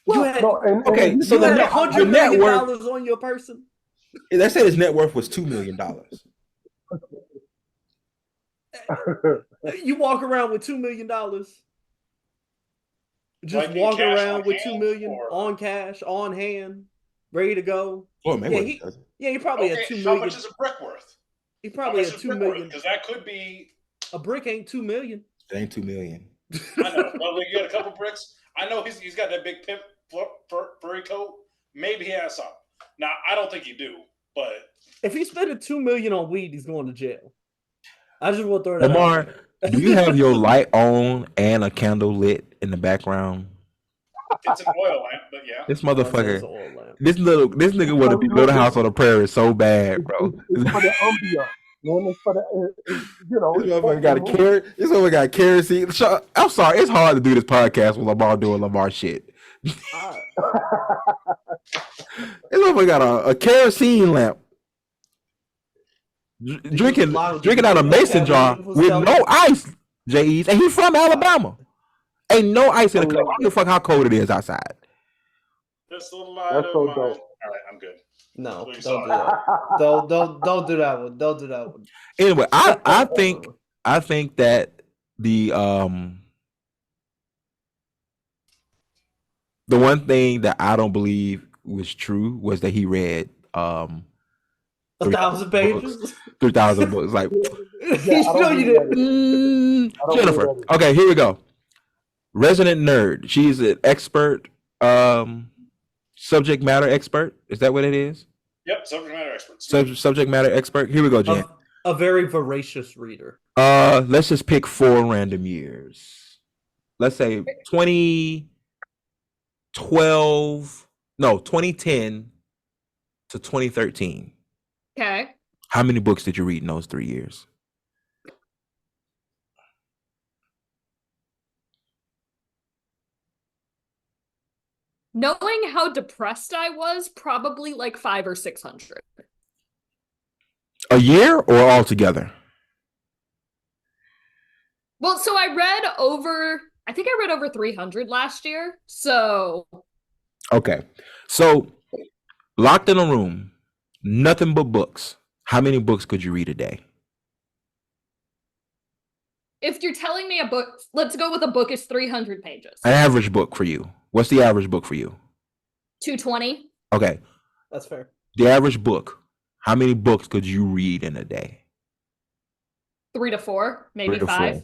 the $100 million on your person? They said his net worth was $2 million. You walk around with $2 million. Just like walk around with $2 million on cash, on hand, ready to go. Oh, man, he probably had $2 million. How much is a brick worth? He probably had $2 million. Because that could be a brick. Ain't $2 million. It ain't $2 million. I know. Well, you got a couple bricks. I know he's got that big pimp furry coat. Maybe he has some. Now I don't think he do. But if he's spending $2 million on weed, he's going to jail. I just want to throw that Lamar, out there. Do you have your light on and a candle lit in the background? It's an oil lamp, but yeah. This motherfucker, this nigga want to be Little House on the Prairie so bad, bro. It's for the ambiance. It's for the, this motherfucker got a carrot. This motherfucker got kerosene. I'm sorry, it's hard to do this podcast with Lamar doing Lamar shit. This motherfucker got a kerosene lamp. Drinking out a mason jar with no ice, J.E.'s, and he's from Alabama. Ain't no ice in the cup. I don't give a fuck how cold it is outside. That's so dope. All right, I'm good. No, don't do that. Don't do that one. Don't do that one. Anyway, I think that the one thing that I don't believe was true was that he read 1,000 pages, 3,000 books. Like, you didn't. Jennifer. Okay, here we go. Resident nerd. She's an expert, subject matter expert. Is that what it is? Yep, subject matter expert. Subject matter expert. Here we go, Jen. A very voracious reader. Let's just pick 4 random years. Let's say 2010 to 2013. Okay. How many books did you read in those 3 years? Knowing how depressed I was, probably like 500 or 600. A year or altogether? Well, so I think I read over 300 last year. So. Okay. So, locked in a room, nothing but books. How many books could you read a day? If you're telling me a book, let's go with a book is 300 pages. An average book for you. What's the average book for you? 220. Okay. That's fair. The average book. How many books could you read in a day? 3 to 4, maybe 5.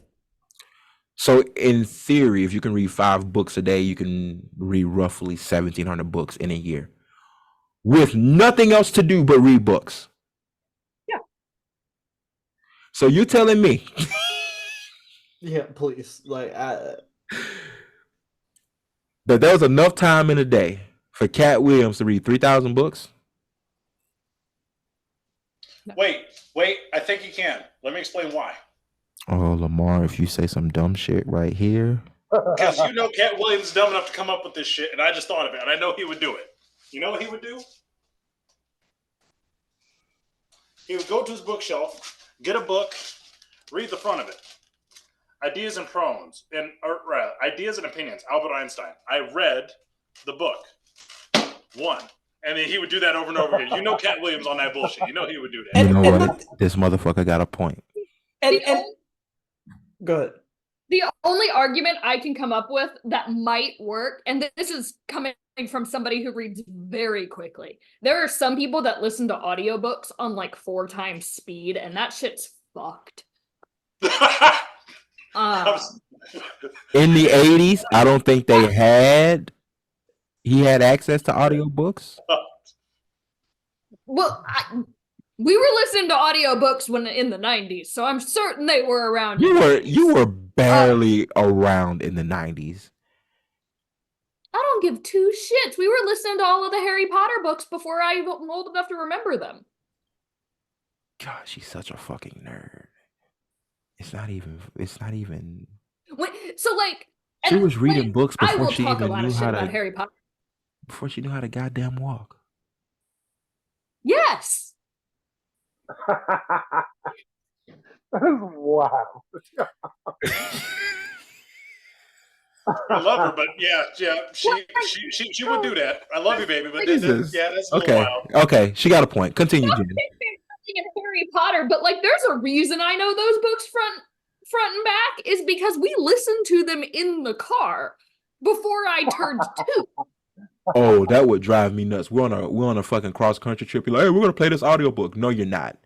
So in theory, if you can read 5 books a day, you can read roughly 1,700 books in a year with nothing else to do but read books. Yeah. So you telling me? Yeah, please. Like, that there was enough time in a day for Cat Williams to read 3,000 books? No. Wait. I think he can. Let me explain why. Oh, Lamar, if you say some dumb shit right here. Because you know Cat Williams is dumb enough to come up with this shit, and I just thought of it, and I know he would do it. You know what he would do? He would go to his bookshelf, get a book, read the front of it. Ideas and Opinions, Albert Einstein. I read the book. 1. And then he would do that over and over again. You know Cat Williams on that bullshit. You know he would do that. You know what? This motherfucker got a point. Go ahead. The only argument I can come up with that might work, and this is coming from somebody who reads very quickly. There are some people that listen to audiobooks on like 4 times speed, and that shit's fucked. In the 80s, I don't think he had access to audiobooks. Well, we were listening to audiobooks when in the 90s, so I'm certain they were around. You were barely around in the 90s. I don't give 2 shits. We were listening to all of the Harry Potter books before I was old enough to remember them. God, she's such a fucking nerd. It's not even. So like, she was reading books before she even knew how to. Harry Potter. Before she knew how to goddamn walk. Yes. Wow. I love her, but yeah, she would do that. I love you, baby, but that's a okay. Wild. Okay, she got a point. Continue, Jen. In Harry Potter, but like, there's a reason I know those books front and back is because we listened to them in the car before I turned 2. Oh, that would drive me nuts. We're on a fucking cross country trip. You're like, hey, we're gonna play this audiobook. No, you're not.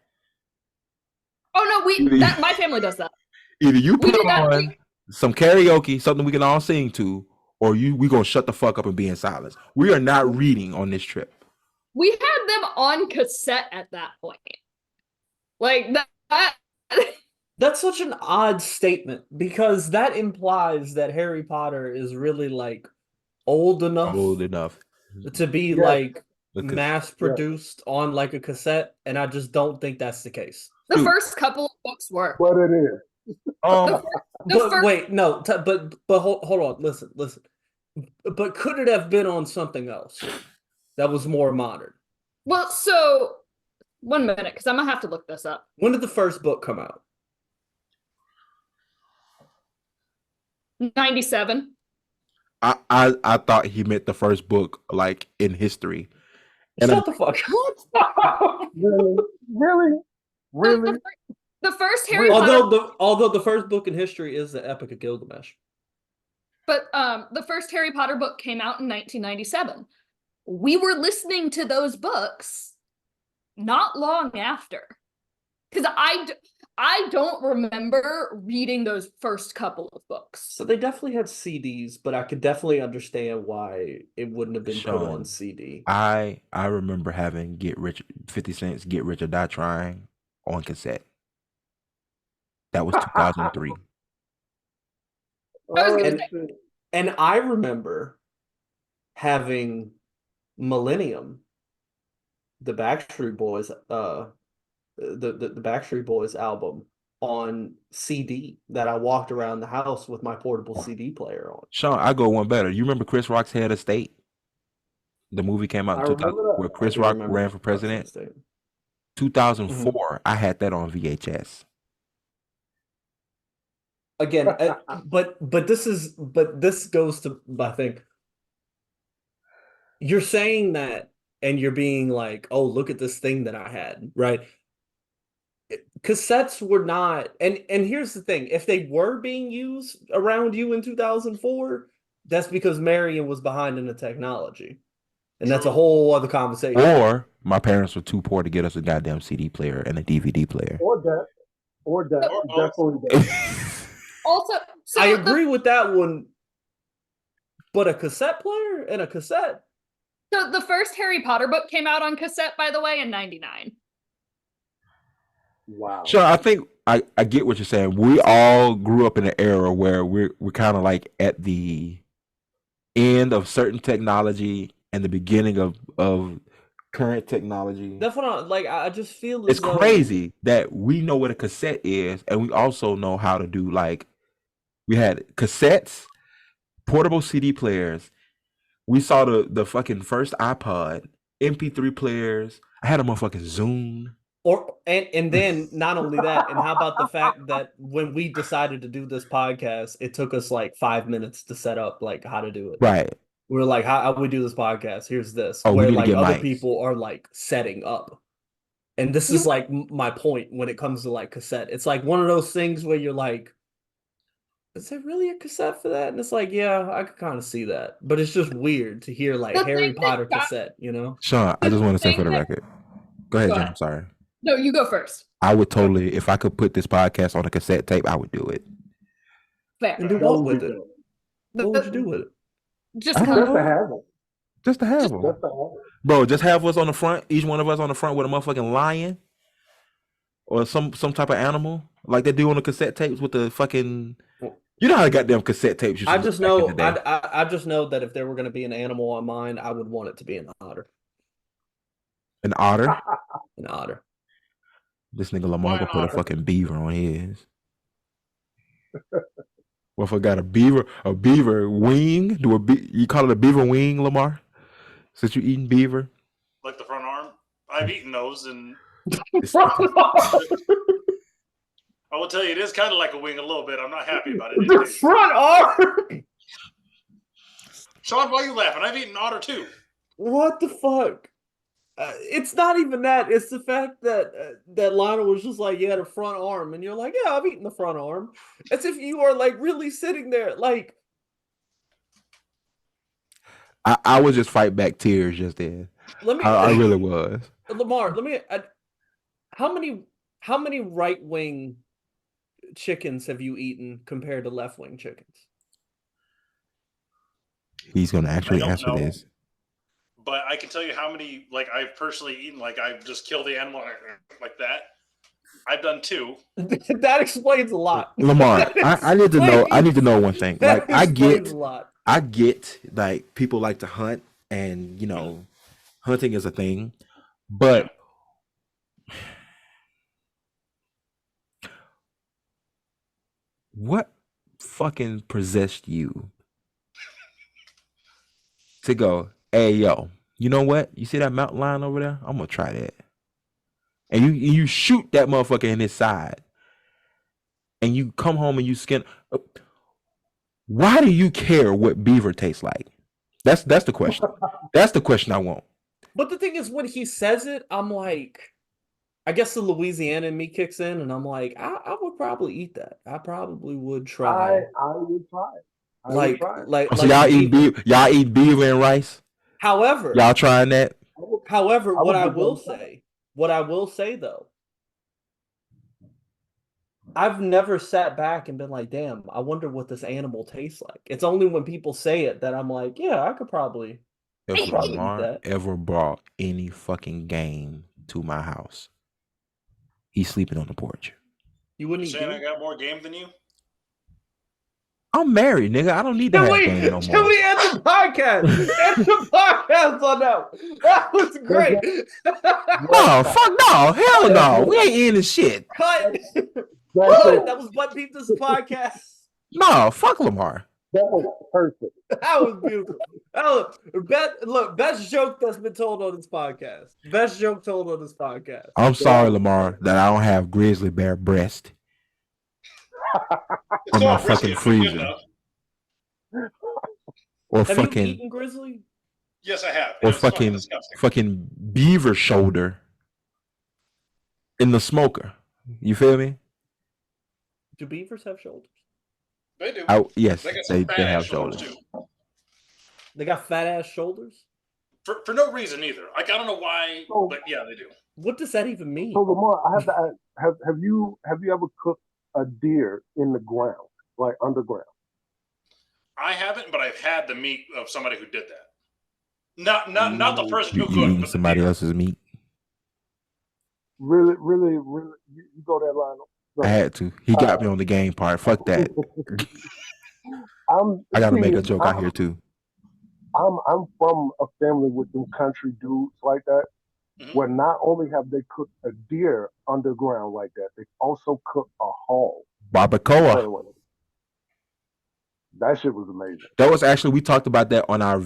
Oh no, my family does that. Either you put on some karaoke, something we can all sing to, or we gonna shut the fuck up and be in silence. We are not reading on this trip. We had them on cassette at that point. Like that. That's such an odd statement because that implies that Harry Potter is really like old enough to be like mass produced on like a cassette, and I just don't think that's the case. The first couple of books were. But it is. But hold on, listen. But could it have been on something else that was more modern? Well, so 1 minute, because I'm gonna have to look this up. When did the first book come out? 97. I thought he meant the first book like in history. Shut the fuck up. Really? The The first Harry Potter... Although the first book in history is the Epic of Gilgamesh. But the first Harry Potter book came out in 1997. We were listening to those books not long after. Because I don't remember reading those first couple of books. So they definitely had CDs, but I could definitely understand why it wouldn't have been put on CD. I remember having 50 Cent's Get Rich or Die Trying on cassette. That was 2003. And I remember having Millennium, the Backstreet Boys, the Backstreet Boys album on CD that I walked around the house with my portable CD player on. Sean, I go one better. You remember Chris Rock's Head of State? The movie came out in 2000 where Chris Rock ran for president. 2004, I had that on VHS. Again, but this goes to, I think, you're saying that and you're being like, oh, look at this thing that I had, right? Cassettes were not, and here's the thing, if they were being used around you in 2004, that's because Marion was behind in the technology. And that's a whole other conversation. Or my parents were too poor to get us a goddamn CD player and a DVD player. Or definitely. Also, I agree with that one, but a cassette player and a cassette. So the first Harry Potter book came out on cassette, by the way, in 99. Wow. Sure, I think I get what you're saying. We all grew up in an era where we're kind of like at the end of certain technology and the beginning of current technology. That's what I just feel it's crazy that we know what a cassette is, and we also know how to do, like, we had cassettes, portable CD players. We saw the fucking first iPod, MP3 players. I had a motherfucking Zune. And then not only that, and how about the fact that when we decided to do this podcast, it took us like 5 minutes to set up like how to do it. Right. We were like, how we do this podcast? Here's this. Oh, where we need like to get other mics. people are like setting up. And this is like my point when it comes to like cassette. It's like one of those things where you're like, is there really a cassette for that? And it's like, yeah, I could kind of see that. But it's just weird to hear like Harry Potter cassette, you know? Sean, I just want to say for the record. Go ahead, Jen. I'm sorry. No, you go first. I would totally, if I could put this podcast on a cassette tape, I would do it. Fair. And do what with it? What would you do with it? Just to have them. Just to have them. Bro, just have us on the front, each one of us on the front with a motherfucking lion or some type of animal like they do on the cassette tapes with the fucking, you know how the goddamn cassette tapes I just know I just know that if there were going to be an animal on mine, I would want it to be an otter. An otter? An otter. This nigga Lamar gonna put a fucking beaver on his. Well, if I got a beaver wing, you call it a beaver wing, Lamar? Since you eating beaver? Like the front arm? I've eaten those, and I will tell you, it is kind of like a wing a little bit. I'm not happy about it. The front arm? Sean, why are you laughing? I've eaten otter too. What the fuck? It's not even that. It's the fact that that Lionel was just like, yeah, the front arm. And you're like, yeah, I've eaten the front arm. As if you are like really sitting there. Like, I would just fight back tears just then. I really was. Lamar, how many right-wing chickens have you eaten compared to left-wing chickens? He's going to actually answer this. But I can tell you how many, like, I've personally eaten, like, I've just killed the animal like that. I've done 2. That explains a lot. Lamar, I need to know. I need to know one thing. Like, I get, like, people like to hunt, and you know, hunting is a thing. But what fucking possessed you to go, hey, yo, you know what? You see that mountain lion over there? I'm gonna try that. And you shoot that motherfucker in his side. And you come home and you skin. Why do you care what beaver tastes like? That's the question. That's the question I want. But the thing is, when he says it, I'm like, I guess the Louisiana in me kicks in, and I'm like, I would probably eat that. I probably would try. I would try it. Like so y'all eat beaver and rice. However, y'all trying that? However, what I will say though, I've never sat back and been like, damn, I wonder what this animal tastes like. It's only when people say it that I'm like, yeah, I could probably. If Lamar ever brought any fucking game to my house, he's sleeping on the porch. You wouldn't saying I got more game than you? I'm married, nigga. I don't need to have game no more. Can we end the podcast? End the podcast on that. That was great. No, fuck no. Hell no. We ain't ending shit. Cut. That was But Peep This podcast. No, fuck Lamar. That was perfect. That was beautiful. Best joke that's been told on this podcast. Best joke told on this podcast. I'm sorry, Lamar, that I don't have grizzly bear breast in my fucking freezer. Or have fucking you eaten grizzly? Yes, I have. Or fucking beaver shoulder in the smoker. You feel me? Do beavers have shoulders? They do. Yes, they have shoulders. Too. They got fat ass shoulders? For no reason either. Like, I don't know why, but yeah, they do. What does that even mean? So Lamar, I have to ask, have you ever cooked a deer in the ground, like underground? I haven't, but I've had the meat of somebody who did that. Not the person who cooked, eating but somebody else's meat. Really, you go that line. I had to. He got me on the game part. Fuck that. I gotta make a joke out here too. I'm from a family with them country dudes like that, where not only have they cooked a deer underground like that, they also cooked a hog. Barbacoa. That shit was amazing. That was actually, we talked about that on our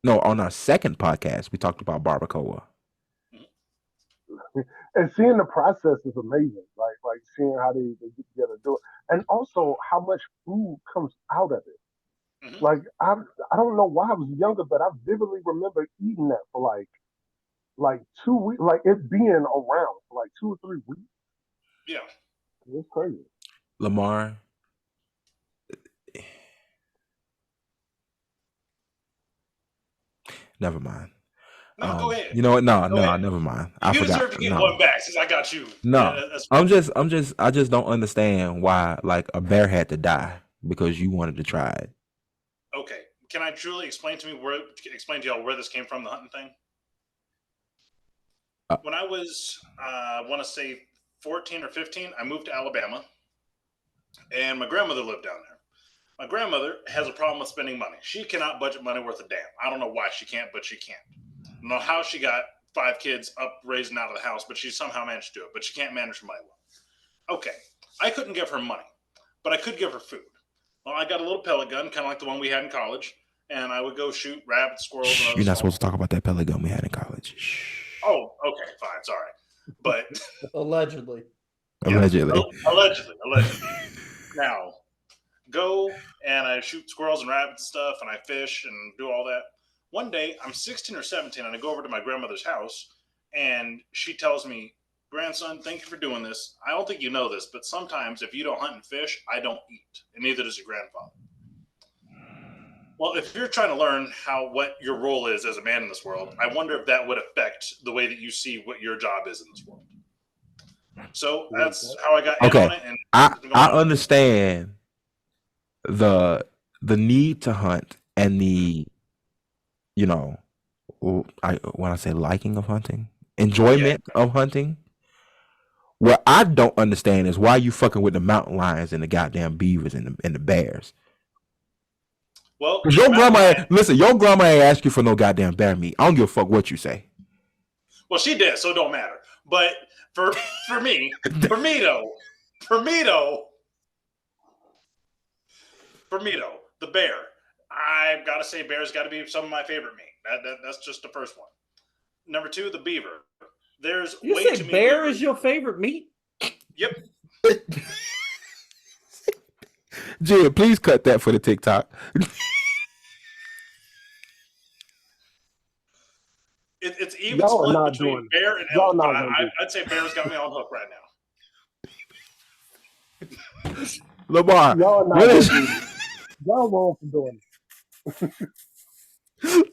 on our second podcast. We talked about barbacoa. And seeing the process is amazing. Like seeing how they get together and do it. And also how much food comes out of it. Mm-hmm. Like I don't know why I was younger, but I vividly remember eating that for like 2 weeks, like it being around for like 2 or 3 weeks. Yeah. It's crazy. Lamar, never mind. No, go ahead. You know what? No, never mind. I forgot. Deserve to get one back since I got you. No, I just don't understand why like a bear had to die because you wanted to try it. Okay, can I truly explain to y'all where this came from, the hunting thing? When I was, I want to say 14 or 15, I moved to Alabama, and my grandmother lived down there. My grandmother has a problem with spending money. She cannot budget money worth a damn. I don't know why she can't, but she can't. I don't know how she got 5 kids up, raised and out of the house, but she somehow managed to do it. But she can't manage her money well. Okay, I couldn't give her money, but I could give her food. Well, I got a little pellet gun, kind of like the one we had in college, and I would go shoot rabbits, squirrels, and other You're not stuff. supposed to talk about that pellet gun we had in college. Shh. Oh, okay, fine, sorry. But allegedly. Allegedly. Now, go and I shoot squirrels and rabbits and stuff, and I fish and do all that. One day, I'm 16 or 17, and I go over to my grandmother's house, and she tells me, "Grandson, thank you for doing this. I don't think you know this, but sometimes if you don't hunt and fish, I don't eat, and neither does your grandfather." Well, if you're trying to learn what your role is as a man in this world, I wonder if that would affect the way that you see what your job is in this world. So that's how I got in on it. And I understand the need to hunt and the, when I say liking of hunting, enjoyment of hunting. What I don't understand is why you fucking with the mountain lions and the goddamn beavers and the bears. Well, your grandma ain't asked you for no goddamn bear meat. I don't give a fuck what you say. Well, she did, so it don't matter. But for me though, the bear, I've got to say bear's got to be some of my favorite meat. That's just the first one. Number 2, the beaver. There's you way say too many bear beavers. is your favorite meat? Yep. Jim, please cut that for the TikTok. It's even split between bear and elk, but I'd say bear's got me on hook right now. Lamar, y'all wrong for doing it.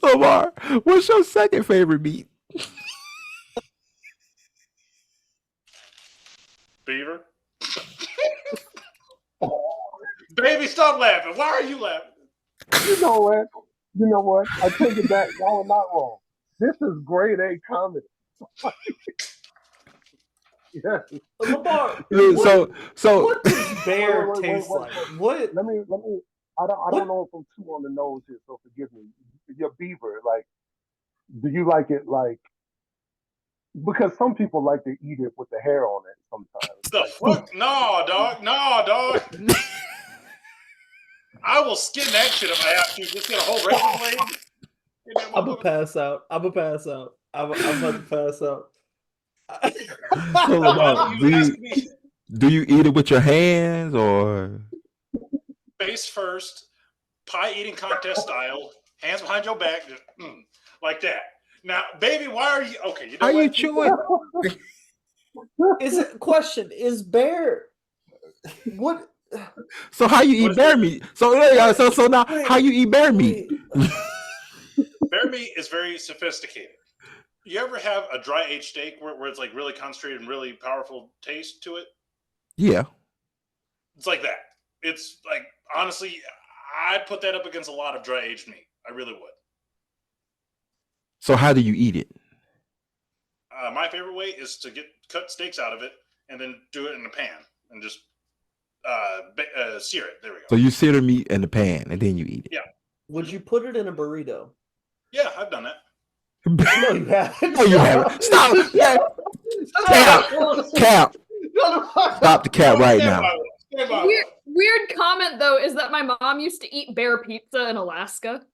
Lamar, what's your second favorite meat? Beaver. Baby, stop laughing. Why are you laughing? You know what? I take it back. Y'all are not wrong. This is grade A comedy. Yes. Lamar, so what does bear taste like? What? Let me. I don't know if I'm too on the nose here, so forgive me. Your beaver, like, do you like it like? Because some people like to eat it with the hair on it sometimes. The fuck? No, dog. No, dog. I will skin that shit if I have to. Just get a whole razor blade. I'm gonna pass out. I'm about to pass out. So, Lamar, do you eat it with your hands or face first, pie eating contest style, hands behind your back, just like that? Now, baby, why are you okay? You know how what? you chewing? Is bear what? So how you eat bear meat? So now how you eat bear meat? Bear meat is very sophisticated. You ever have a dry aged steak where it's like really concentrated and really powerful taste to it? Yeah. It's like that. It's like, honestly, I'd put that up against a lot of dry aged meat. I really would. So how do you eat it? My favorite way is to cut steaks out of it and then do it in a pan and just sear it. There we go. So you sear the meat in the pan and then you eat it. Yeah. Would you put it in a burrito? Yeah, I've done that. No, you haven't. No, you haven't. Stop. Cap. Stop the cap right now. Weird comment though is that my mom used to eat bear pizza in Alaska.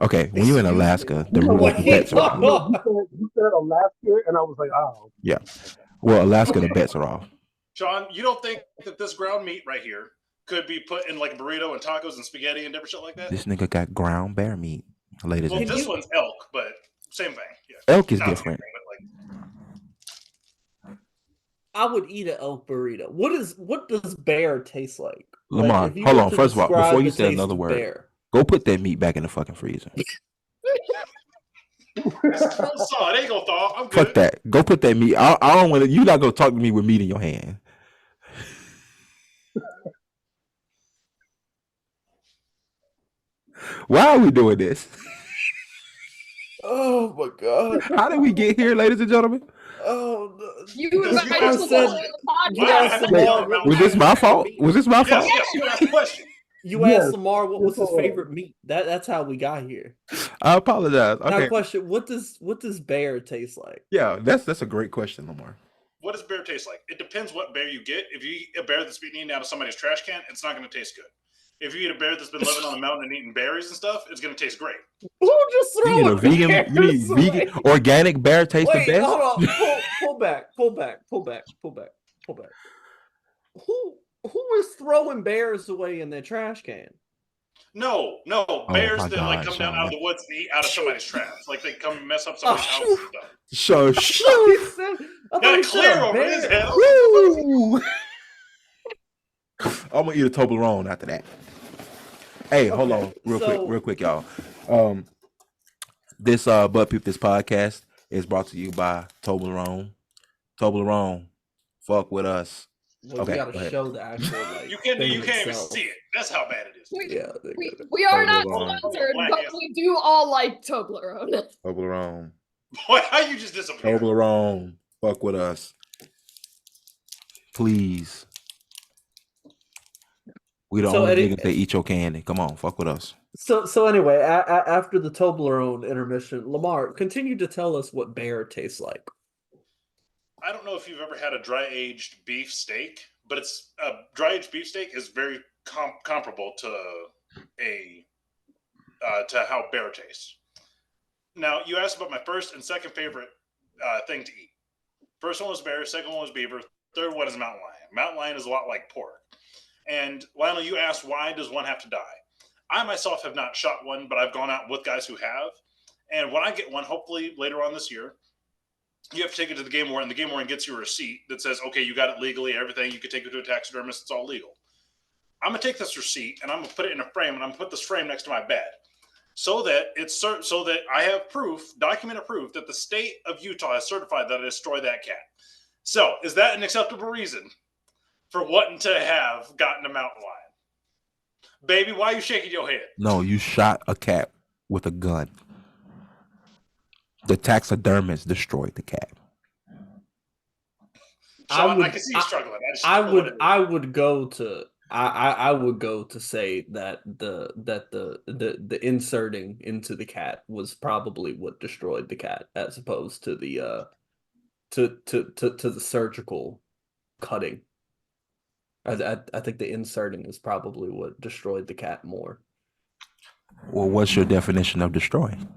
Okay, when you're in Alaska, the bets are off. You said Alaska, and I was like, oh. Yeah. Well, Alaska, the bets are off. Sean, you don't think that this ground meat right here could be put in like a burrito and tacos and spaghetti and different shit like that? This nigga got ground bear meat, ladies and gentlemen. Well, this one's elk, but same thing. Yeah. Elk is different. I would eat an elk burrito. What does bear taste like? Lamar, like, hold on. First of all, before you say another word, bear. Go put that meat back in the fucking freezer. It ain't gonna thaw. I'm good. Fuck that. Go put that meat. I don't want to. You're not gonna talk to me with meat in your hand. Why are we doing this? Oh my god! How did we get here, ladies and gentlemen? Oh, you said. Was this my fault? Was this my fault? Yes, you asked the question. You asked Lamar what was his favorite meat. That's how we got here. I apologize. Okay. Now, question: What does bear taste like? Yeah, that's a great question, Lamar. What does bear taste like? It depends what bear you get. If you eat a bear that's been eaten out of somebody's trash can, it's not going to taste good. If you eat a bear that's been living on a mountain and eating berries and stuff, it's going to taste great. Who just threw you need vegan, organic bear taste the best? Hold on. Pull back. Who is throwing bears away in their trash can? No, bears that like come down out of the woods and eat out of somebody's trash. Like they come mess up somebody's house and stuff. Got a clear over his head. I'm gonna eat a Toblerone after that. Hey, hold on, real quick, y'all. This But Peep This podcast is brought to you by Toblerone. Toblerone, fuck with us. Well, okay, you gotta show the actual like. You can't even see it. That's how bad it is. We are not sponsored, but we do all like Toblerone. Toblerone. Boy, how you just disappeared? Toblerone, fuck with us, please. We the only niggas that eat your candy. Come on, fuck with us. So anyway, after the Toblerone intermission, Lamar, continue to tell us what bear tastes like. I don't know if you've ever had a dry-aged beef steak, but it's a dry-aged beef steak is very comparable to how bear tastes. Now, you asked about my first and second favorite thing to eat. First one was bear, second one was beaver, third one is mountain lion. Mountain lion is a lot like pork. And Lionel, you asked why does one have to die? I myself have not shot one, but I've gone out with guys who have. And when I get one, hopefully later on this year, you have to take it to the game warden. The game warden gets you a receipt that says, okay, you got it legally, everything. You can take it to a taxidermist. It's all legal. I'm going to take this receipt and I'm going to put it in a frame, and I'm going to put this frame next to my bed so that I have proof, documented proof, that the state of Utah has certified that I destroyed that cat. So is that an acceptable reason for wanting to have gotten a mountain lion? Baby, why are you shaking your head? No, you shot a cat with a gun. The taxidermist destroyed the cat. Sean, I can see you struggling. I would go to say that the inserting into the cat was probably what destroyed the cat, as opposed to the to the surgical cutting. I think the inserting is probably what destroyed the cat more. Well, what's your definition of destroying?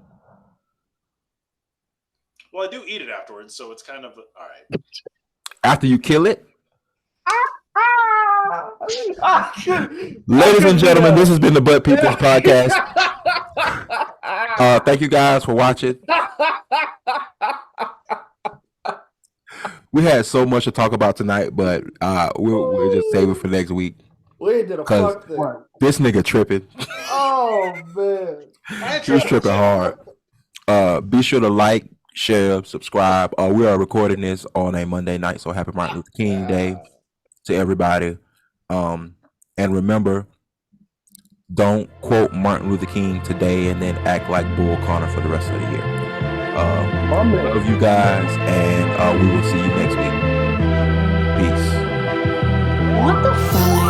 Well, I do eat it afterwards, so it's kind of all right. After you kill it? Ladies and gentlemen, this has been the But Peep This podcast. Thank you guys for watching. We had so much to talk about tonight, but we'll just save it for next week. We did a fuck thing. This nigga tripping. Oh man, he was tripping hard. Be sure to like, share, subscribe. We are recording this on a Monday night, so happy Martin Luther King Day to everybody. And remember, don't quote Martin Luther King today and then act like Bull Connor for the rest of the year. Love you guys, and we will see you next week. Peace. What the fuck?